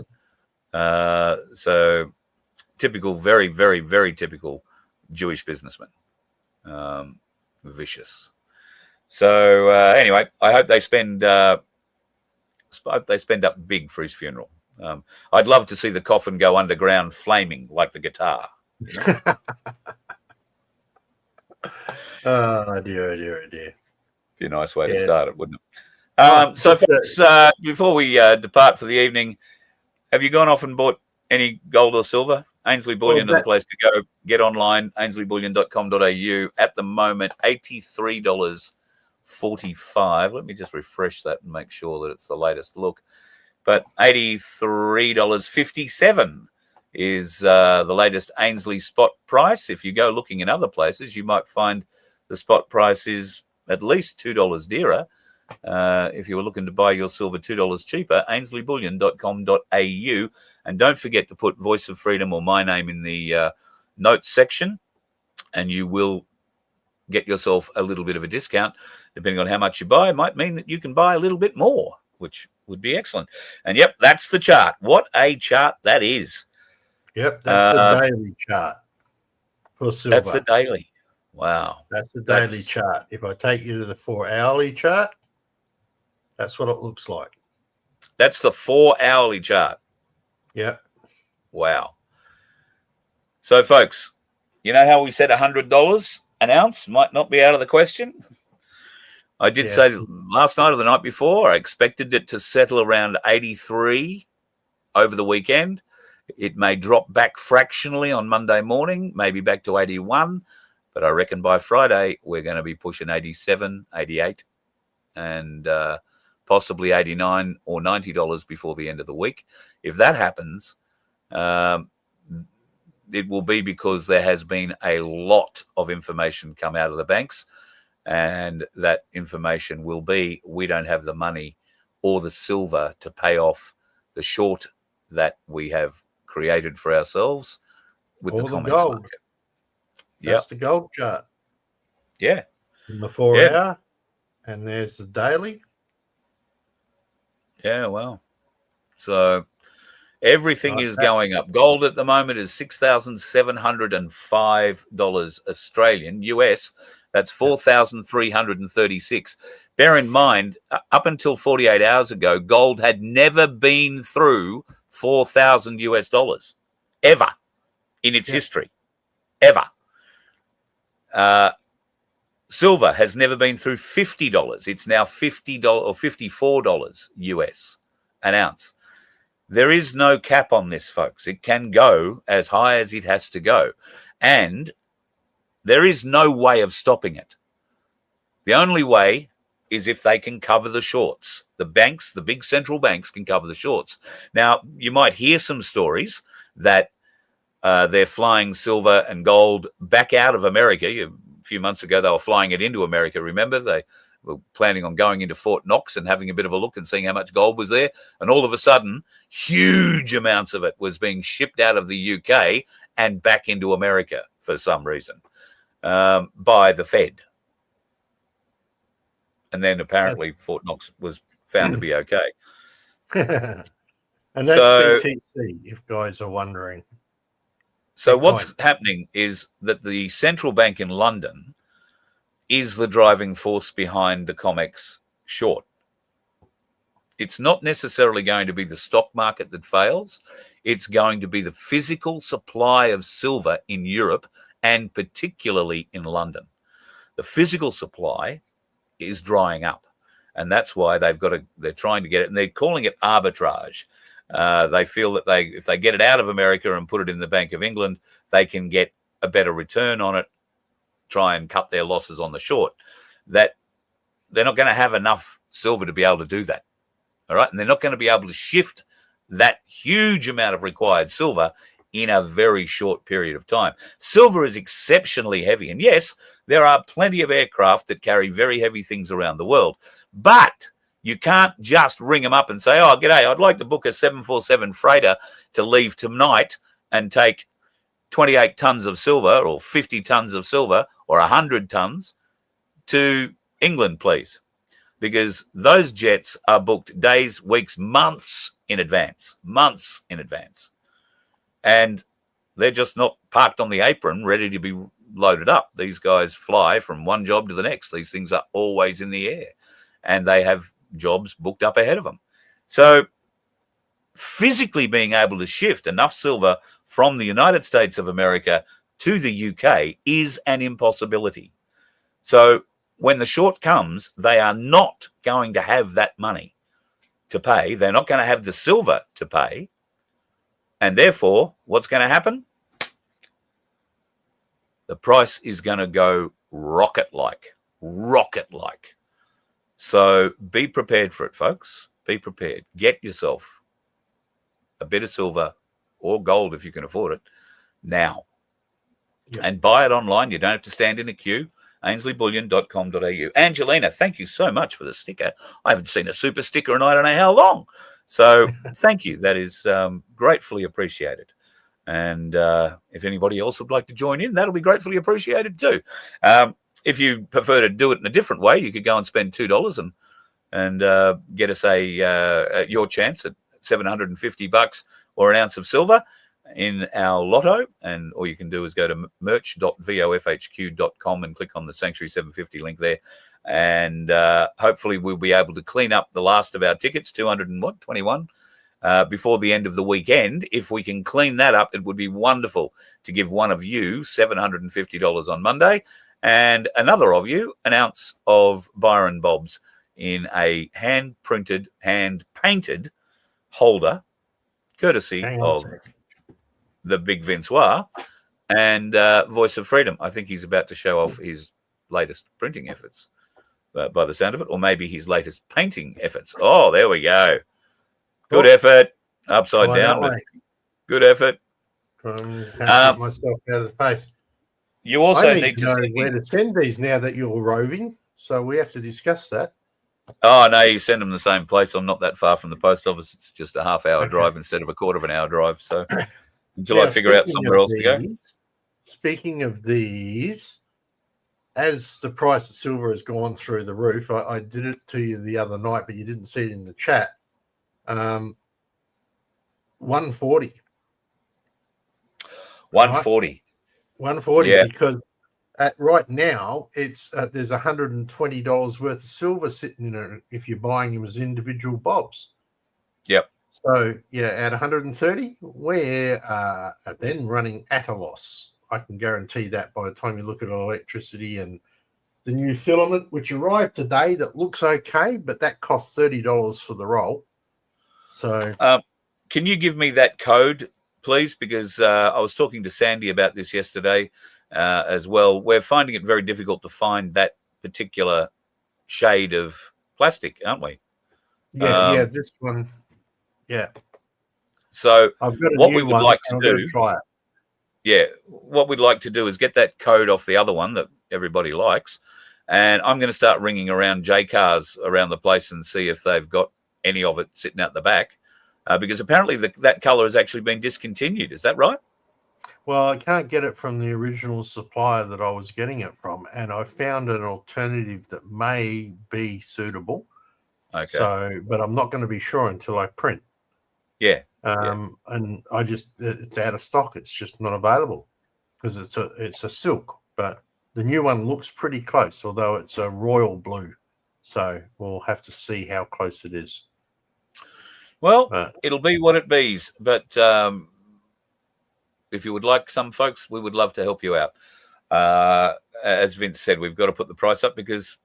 So typical, very, very, very typical Jewish businessman. Vicious. So anyway, I hope they spend up big for his funeral. I'd love to see the coffin go underground, flaming like the guitar. Oh dear. Be a nice way to start it, wouldn't it? So, folks, before we depart for the evening, have you gone off and bought any gold or silver? Ainsley Bullion is the place to go. Get online, ainsleyBullion.com.au. At the moment, $83.45. Let me just refresh that and make sure that it's the latest look. But $83.57 is the latest Ainsley spot price. If you go looking in other places, you might find the spot price is at least $2 dearer. If you were looking to buy your silver $2 cheaper, ainsleyBullion.com.au. And don't forget to put Voice of Freedom or my name in the notes section, and you will get yourself a little bit of a discount. Depending on how much you buy, it might mean that you can buy a little bit more, which would be excellent. And yep, that's the chart. What a chart that is. Yep, that's the daily chart for silver. That's the daily. Wow. That's the daily chart. If I take you to the 4-hourly chart, that's what it looks like. That's the 4-hourly chart. Yep. Wow. So, folks, you know how we said $100 an ounce might not be out of the question? I did say last night or the night before, I expected it to settle around 83 over the weekend. It may drop back fractionally on Monday morning, maybe back to 81. But I reckon by Friday, we're going to be pushing 87, 88, and possibly 89 or $90 before the end of the week. If that happens, it will be because there has been a lot of information come out of the banks, and that information will be we don't have the money or the silver to pay off the short that we have created for ourselves with the COMEX market. That's the gold chart. Yeah. In the 4-hour, and there's the daily. Yeah, well. So everything is going up. Gold at the moment is $6,705 Australian, US. That's 4,336. Bear in mind, up until 48 hours ago, gold had never been through 4,000 US dollars ever in its history. Ever. Silver has never been through $50. It's now $50 or $54 US an ounce. There is no cap on this, folks. It can go as high as it has to go. And there is no way of stopping it. The only way is if they can cover the shorts. The banks, the big central banks, can cover the shorts. Now, you might hear some stories that they're flying silver and gold back out of America. A few months ago, they were flying it into America. Remember, they were planning on going into Fort Knox and having a bit of a look and seeing how much gold was there. And all of a sudden, huge amounts of it was being shipped out of the UK and back into America for some reason by the Fed. And then apparently Fort Knox was found to be okay. And that's BTC, if guys are wondering. So what's happening is that the central bank in London is the driving force behind the COMEX short. It's not necessarily going to be the stock market that fails. It's going to be the physical supply of silver in Europe and particularly in London. The physical supply is drying up. and that's why they're trying to get it, and they're calling it arbitrage. They feel that if they get it out of America and put it in the Bank of England, they can get a better return on it, try and cut their losses on the short. That they're not going to have enough silver to be able to do that. All right. And they're not going to be able to shift that huge amount of required silver in a very short period of time. Silver is exceptionally heavy. And yes, there are plenty of aircraft that carry very heavy things around the world, but you can't just ring them up and say, oh, g'day, I'd like to book a 747 freighter to leave tonight and take 28 tons of silver or 50 tons of silver or 100 tons to England, please. Because those jets are booked days, weeks, months in advance. And they're just not parked on the apron ready to be loaded up. These guys fly from one job to the next. These things are always in the air, and they have jobs booked up ahead of them. So physically being able to shift enough silver from the United States of America to the UK is an impossibility. So when the short comes, they are not going to have that money to pay. They're not going to have the silver to pay. And therefore, what's going to happen? The price is going to go rocket-like. So be prepared for it, folks. Be prepared. Get yourself a bit of silver or gold if you can afford it now. Yep. And buy it online. You don't have to stand in a queue. AinsleyBullion.com.au. Angelina, thank you so much for the sticker. I haven't seen a super sticker in I don't know how long. So thank you. That is gratefully appreciated. And if anybody else would like to join in, that'll be gratefully appreciated too. If you prefer to do it in a different way, you could go and spend $2 and get us your chance at $750 or an ounce of silver in our lotto. And all you can do is go to merch.vofhq.com and click on the Sanctuary 750 link there. And hopefully we'll be able to clean up the last of our tickets, 221, before the end of the weekend. If we can clean that up, it would be wonderful to give one of you $750 on Monday and another of you an ounce of Byron Bobs in a hand-printed, hand-painted holder, courtesy of the Big Vincois and Voice of Freedom. I think he's about to show off his latest printing efforts by the sound of it, or maybe his latest painting efforts. Oh, there we go. Good effort. Upside down, but good effort. Get myself out of the face. You also I need to know where to send these now that you're roving, so we have to discuss that. Oh, no, you send them the same place. I'm not that far from the post office. It's just a half-hour drive instead of a quarter of an hour drive. So until I figure out somewhere else to go. Speaking of these, as the price of silver has gone through the roof, I did it to you the other night, but you didn't see it in the chat. 140. 140. 140, yeah. Because right now it's there's $120 worth of silver sitting in it if you're buying them as individual bobs. Yep. So yeah, at 130, we're then running at a loss. I can guarantee that by the time you look at electricity and the new filament, which arrived today, that looks okay, but that costs $30 for the roll. So, can you give me that code, please? Because I was talking to Sandy about this yesterday as well. We're finding it very difficult to find that particular shade of plastic, aren't we? Yeah, this one. Yeah. So I've got what we would like to do, try it. Yeah, what we'd like to do is get that code off the other one that everybody likes, and I'm going to start ringing around J cars around the place and see if they've got any of it sitting out the back, because apparently that colour has actually been discontinued. Is that right? Well, I can't get it from the original supplier that I was getting it from, and I found an alternative that may be suitable. Okay. So, but I'm not going to be sure until I print. Yeah. And it's out of stock. It's just not available because it's a silk, but the new one looks pretty close, although it's a royal blue. So we'll have to see how close it is. Well, it'll be what it be's. But if you would like some, folks, we would love to help you out. As Vince said, we've got to put the price up because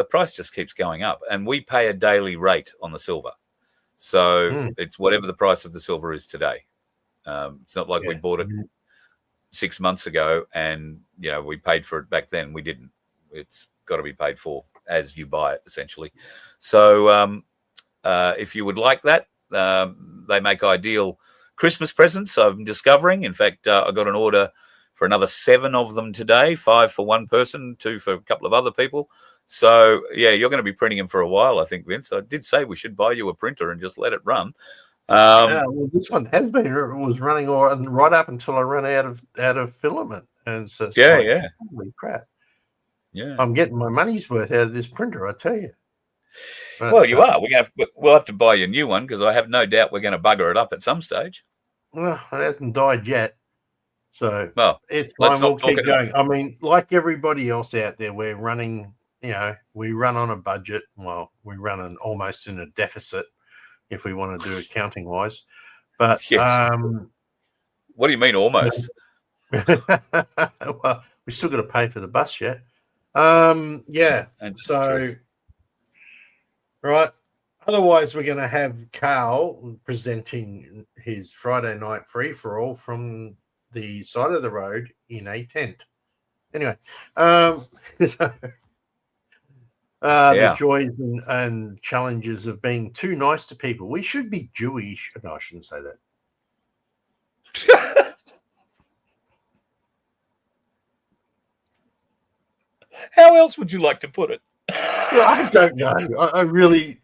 the price just keeps going up, and we pay a daily rate on the silver. So it's whatever the price of the silver is today. It's not like we bought it 6 months ago and, we paid for it back then. We didn't. It's got to be paid for as you buy it, essentially. So if you would like that, they make ideal Christmas presents, I'm discovering. In fact, I got an order for another 7 of them today, 5 for one person, 2 for a couple of other people. So, yeah, you're going to be printing them for a while, I think, Vince. I did say we should buy you a printer and just let it run. Well, this one has been. It was running right up until I ran out of filament, and so holy crap! Yeah, I'm getting my money's worth out of this printer, I tell you. But, well, you are. We'll have to buy you a new one because I have no doubt we're going to bugger it up at some stage. Well, it hasn't died yet, so it's fine. We'll keep going. I mean, like everybody else out there, we're running. We run on a budget. Well, we run almost in a deficit if we want to do accounting wise. But yes. What do you mean almost? Well, we still got to pay for the bus yet. Yeah. And so, right. Otherwise, we're going to have Carl presenting his Friday night free for all from the side of the road in a tent. Anyway, the joys and challenges of being too nice to people. We should be Jewish. No, I shouldn't say that. How else would you like to put it? Well, I don't know. I really,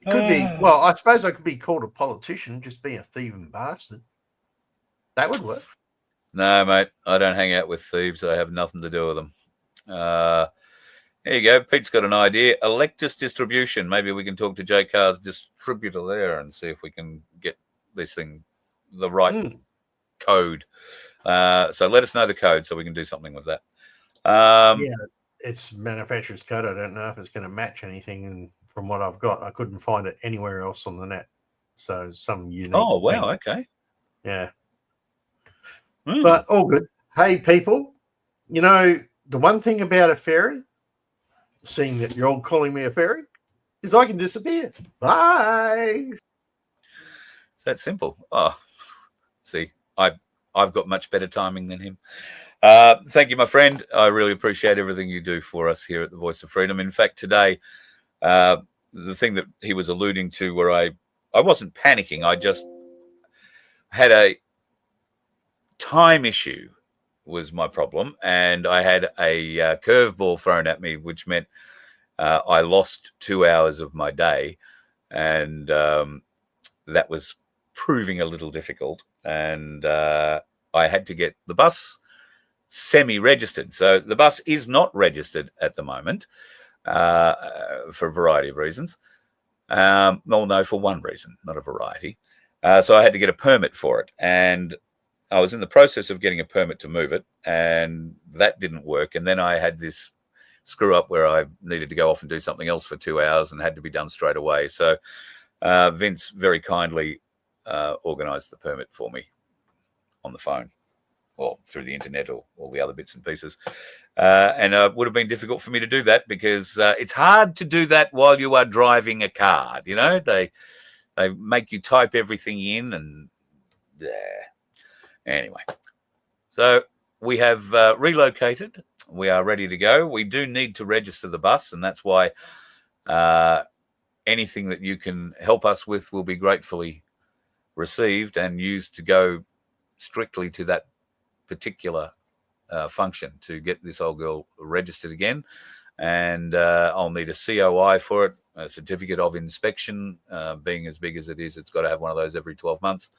Could be. Well, I suppose I could be called a politician, just be a thieving bastard. That would work. No, mate. I don't hang out with thieves. I have nothing to do with them. There you go. Pete's got an idea. Electus distribution. Maybe we can talk to J Car's distributor there and see if we can get this thing the right code. So let us know the code so we can do something with that. It's manufacturer's code. I don't know if it's going to match anything. And from what I've got, I couldn't find it anywhere else on the net. So some unique. Oh, wow. Okay. Yeah. But all good. Hey, people, the one thing about a fairy, seeing that you're all calling me a fairy, is I can disappear. Bye. It's that simple. Oh, see, I've got much better timing than him. Thank you, my friend. I really appreciate everything you do for us here at the Voice of Freedom. In fact, today, the thing that he was alluding to where I wasn't panicking. I just had a time issue was my problem. And I had a curveball thrown at me, which meant I lost 2 hours of my day. And that was proving a little difficult. And I had to get the bus semi-registered. So the bus is not registered at the moment for a variety of reasons. No, for one reason, not a variety. So I had to get a permit for it. And I was in the process of getting a permit to move it, and that didn't work. And then I had this screw up where I needed to go off and do something else for 2 hours and had to be done straight away. So Vince very kindly organised the permit for me on the phone or through the internet or all the other bits and pieces. And it would have been difficult for me to do that because it's hard to do that while you are driving a car. They make you type everything in and anyway. So we have relocated. We are ready to go. We do need to register the bus, and that's why anything that you can help us with will be gratefully received and used to go strictly to that particular function to get this old girl registered again. And I'll need a COI for it, a certificate of inspection. Being as big as it is, it's got to have one of those every 12 months.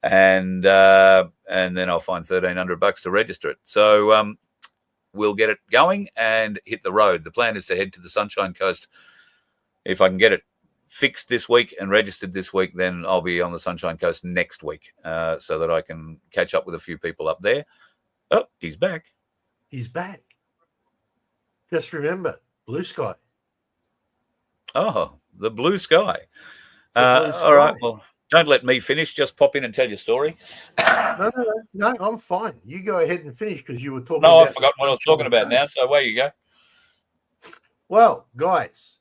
And then I'll find $1,300 to register it. So we'll get it going and hit the road. The plan is to head to the Sunshine Coast. If I can get it fixed this week and registered this week, then I'll be on the Sunshine Coast next week so that I can catch up with a few people up there. Oh, he's back. He's back. Just remember, blue sky. Oh, the blue sky. Blue sky. All right. Well, Don't let me finish. Just pop in and tell your story. No, I'm fine. You go ahead and finish because you were talking No, about I've forgotten what I was talking about now. So away you go. Well, guys,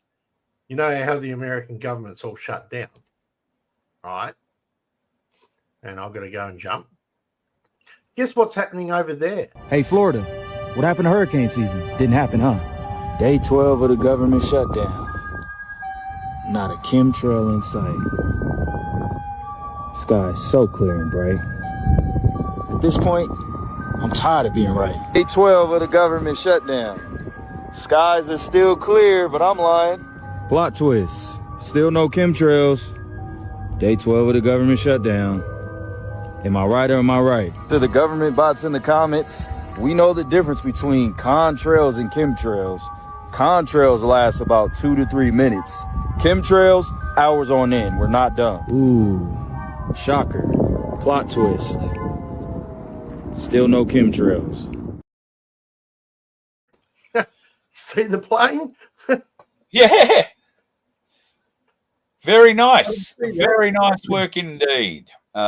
you know how the American government's all shut down, right? And I've got to go and jump. Guess what's happening over there? Hey, Florida, what happened to hurricane season? Didn't happen, huh? Day 12 of the government shutdown. Not a chemtrail in sight. Sky is so clear and bright. At this point, I'm tired of being right. Day 12 of the government shutdown. Skies are still clear, but I'm lying. Plot twist. Still no chemtrails. Day 12 of the government shutdown. Am I right or am I right? To the government bots in the comments, we know the difference between contrails and chemtrails. Contrails last about 2 to 3 minutes. Chemtrails, hours on end. We're not done. Ooh, shocker. Plot twist. Still no chemtrails. See the plane? Yeah. Very nice. Very nice work indeed. So,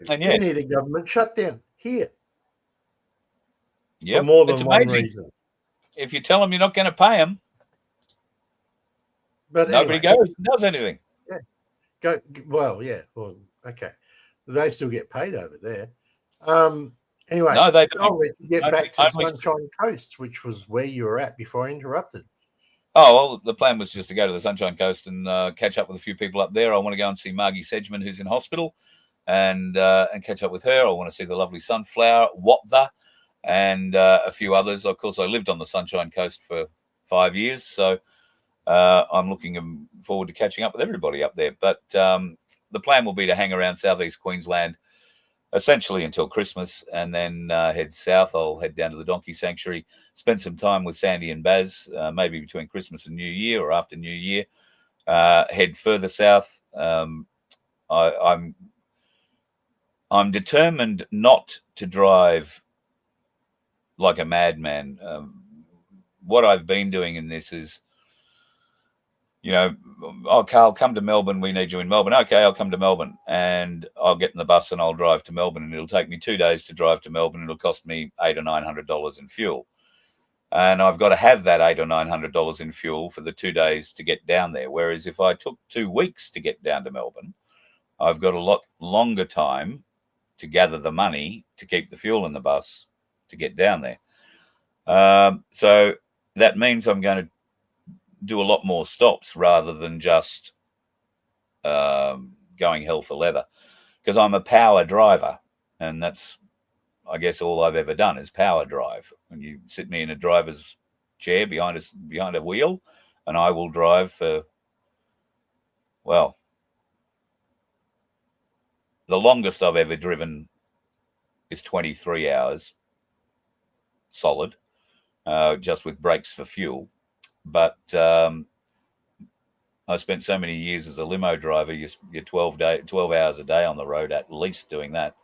and yeah, we need a government shutdown here. yeah, For more than it's one amazing. reason. If you tell them you're not going to pay them, But nobody anyway, goes and does anything. Well, okay. They still get paid over there. Anyway, No, they don't. I'll let you get back to Only- Sunshine Coast, which was where you were at before I interrupted. Oh, well, the plan was just to go to the Sunshine Coast and catch up with a few people up there. I want to go and see Margie Sedgman, who's in hospital, and catch up with her. I want to see the lovely Sunflower, Wapda, and a few others. Of course, I lived on the Sunshine Coast for 5 years, so I'm looking forward to catching up with everybody up there. But the plan will be to hang around southeast Queensland essentially until Christmas, and then head south. I'll head down to the Donkey Sanctuary, spend some time with Sandy and Baz, maybe between Christmas and New Year or after New Year. Head further south. I'm determined not to drive like a madman. What I've been doing in this is, oh, Carl, come to Melbourne. We need you in Melbourne. Okay, I'll come to Melbourne, and I'll get in the bus and I'll drive to Melbourne, and it'll take me 2 days to drive to Melbourne. It'll cost me $800 or $900 in fuel, and I've got to have that $800 or $900 in fuel for the 2 days to get down there. Whereas if I took 2 weeks to get down to Melbourne, I've got a lot longer time to gather the money to keep the fuel in the bus to get down there. So that means I'm going to do a lot more stops rather than just going hell for leather, because I'm a power driver, and that's, I guess, all I've ever done is power drive. When you sit me in a driver's chair behind a wheel, and I will drive for, well, the longest I've ever driven is 23 hours solid, just with breaks for fuel. But I spent so many years as a limo driver. You're 12 hours a day on the road at least doing that,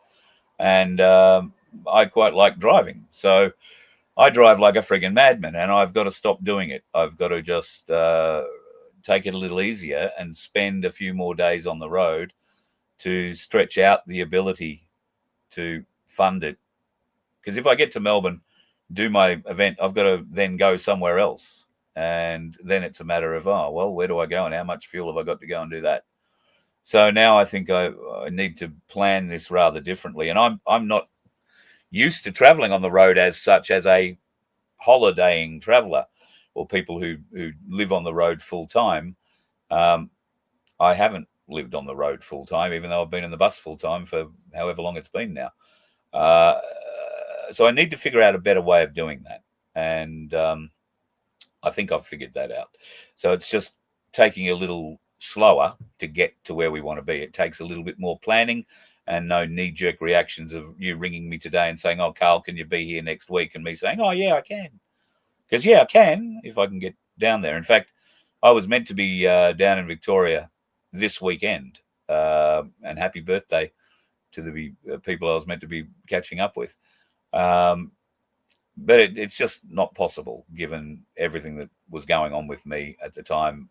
and I quite like driving. So I drive like a friggin' madman, and I've got to stop doing it. I've got to just take it a little easier and spend a few more days on the road to stretch out the ability to fund it. Because if I get to Melbourne, do my event, I've got to then go somewhere else. And then it's a matter of, oh, well, where do I go and how much fuel have I got to go and do that? So now I think I need to plan this rather differently. And I'm not used to traveling on the road as such, as a holidaying traveler or people who live on the road full time. I haven't lived on the road full time, even though I've been in the bus full time for however long it's been now. So I need to figure out a better way of doing that. And I think I've figured that out. So it's just taking a little slower to get to where we want to be. It takes a little bit more planning and no knee-jerk reactions of you ringing me today and saying, oh, Carl, can you be here next week? And me saying, oh, yeah, I can. Because, yeah, I can if I can get down there. In fact, I was meant to be down in Victoria this weekend. And happy birthday to the people I was meant to be catching up with. But it's just not possible given everything that was going on with me at the time.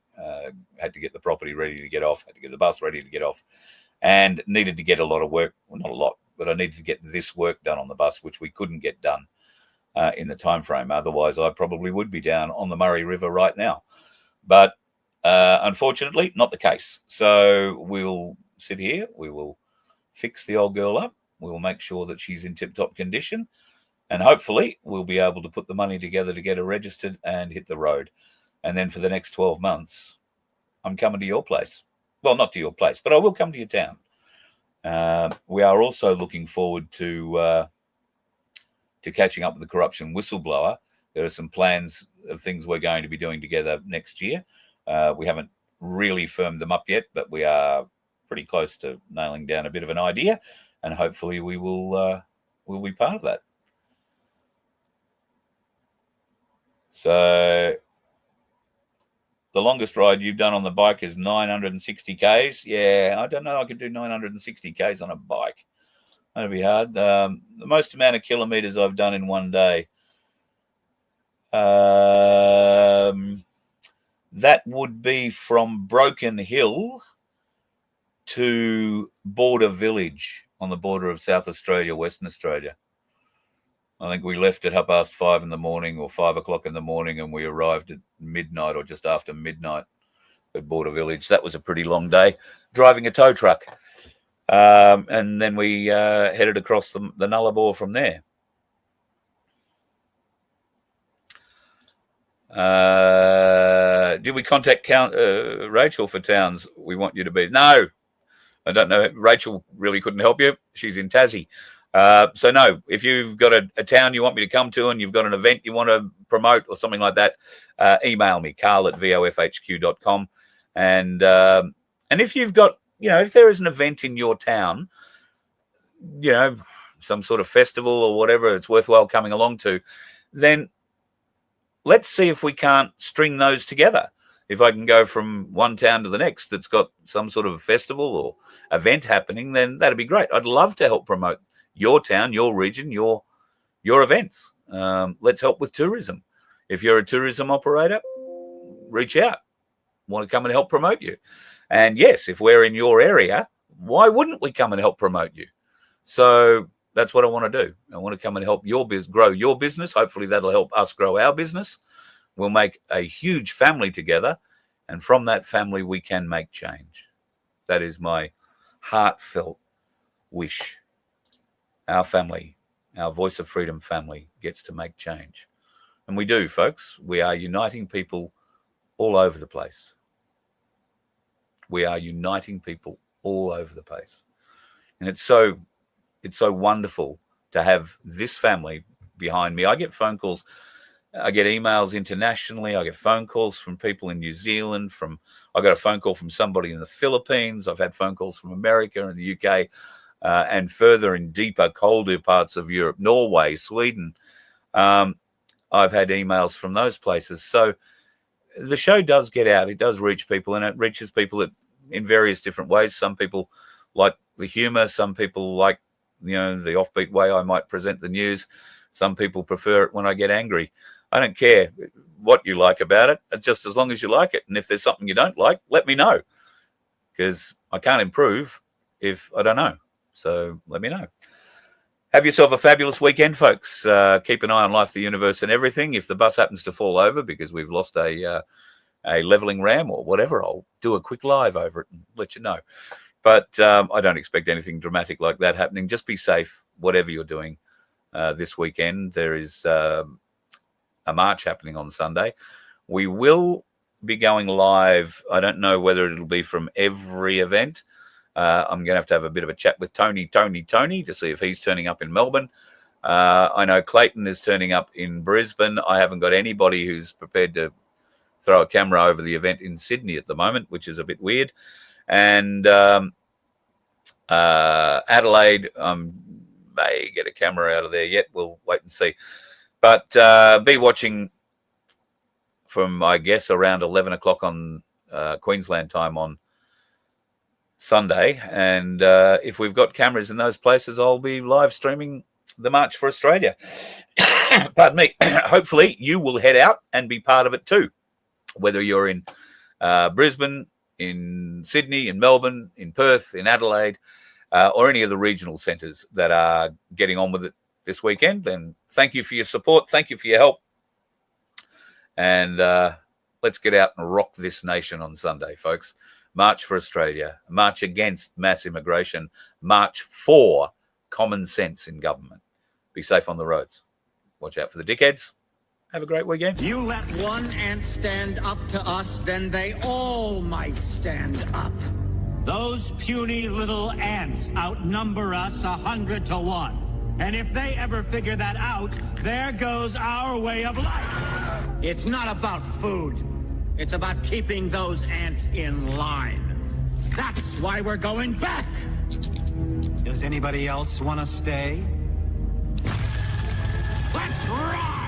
Had to get the property ready to get off, had to get the bus ready to get off. and needed to get a lot of work. Well, not a lot, but I needed to get this work done on the bus, which we couldn't get done in the time frame. Otherwise, I probably would be down on the Murray River right now. But unfortunately, not the case. So we'll sit here. We will fix the old girl up. We will make sure that she's in tip-top condition. And hopefully we'll be able to put the money together to get her registered and hit the road. And then for the next 12 months, I'm coming to your place. Well, not to your place, but I will come to your town. We are also looking forward to catching up with the corruption whistleblower. There are some plans of things we're going to be doing together next year. We haven't really firmed them up yet, but we are pretty close to nailing down a bit of an idea, and hopefully we will we'll be part of that. So the longest ride you've done on the bike is 960 Ks. Yeah, I don't know. I could do 960 Ks on a bike. That'd be hard. The most amount of kilometers I've done in one day. That would be from Broken Hill to Border Village on the border of South Australia, Western Australia. I think we left at 5:30 in the morning or 5 o'clock in the morning, and we arrived at midnight or just after midnight at Border Village. That was a pretty long day driving a tow truck. And then we headed across the Nullarbor from there. Did we contact Rachel for towns we want you to be? No, I don't know. Rachel really couldn't help you. She's in Tassie. So no, if you've got a town you want me to come to and you've got an event you want to promote or something like that, email me, carl@vofhq.com. And if you've got, if there is an event in your town, some sort of festival or whatever it's worthwhile coming along to, then let's see if we can't string those together. If I can go from one town to the next that's got some sort of festival or event happening, then that'd be great. I'd love to help promote your town, your region, your events. Let's help with tourism. If you're a tourism operator, reach out. Want to come and help promote you. And yes, if we're in your area, why wouldn't we come and help promote you? So that's what I want to do. I want to come and help grow your business. Hopefully that'll help us grow our business. We'll make a huge family together. And from that family, we can make change. That is my heartfelt wish. Our family, our Voice of Freedom family, gets to make change. And we do, folks. We are uniting people all over the place. We are uniting people all over the place. And it's so wonderful to have this family behind me. I get phone calls. I get emails internationally. I get phone calls from people in New Zealand. I got a phone call from somebody in the Philippines. I've had phone calls from America and the UK, and further in deeper, colder parts of Europe, Norway, Sweden. I've had emails from those places. So the show does get out. It does reach people, and it reaches people in various different ways. Some people like the humor. Some people like, the offbeat way I might present the news. Some people prefer it when I get angry. I don't care what you like about it. It's just as long as you like it. And if there's something you don't like, let me know, because I can't improve if I don't know. So let me know. Have yourself a fabulous weekend, folks. Keep an eye on Life, the Universe, and everything. If the bus happens to fall over because we've lost a leveling ram or whatever, I'll do a quick live over it and let you know. But I don't expect anything dramatic like that happening. Just be safe, whatever you're doing this weekend. There is a march happening on Sunday. We will be going live. I don't know whether it'll be from every event. I'm going to have a bit of a chat with Tony to see if he's turning up in Melbourne. I know Clayton is turning up in Brisbane. I haven't got anybody who's prepared to throw a camera over the event in Sydney at the moment, which is a bit weird. And Adelaide, may get a camera out of there yet. We'll wait and see. But be watching from, I guess, around 11 o'clock on Queensland time on Sunday. And if we've got cameras in those places, I'll be live streaming the March for Australia. Pardon me. Hopefully you will head out and be part of it too. Whether you're in Brisbane, in Sydney, in Melbourne, in Perth, in Adelaide, or any of the regional centres that are getting on with it this weekend, then thank you for your support. Thank you for your help. And let's get out and rock this nation on Sunday, folks. March for Australia. March against mass immigration. March for common sense in government. Be safe on the roads. Watch out for the dickheads. Have a great weekend. You let one ant stand up to us, then they all might stand up. Those puny little ants outnumber us 100 to 1. And if they ever figure that out, there goes our way of life. It's not about food. It's about keeping those ants in line. That's why we're going back. Does anybody else want to stay? Let's rock!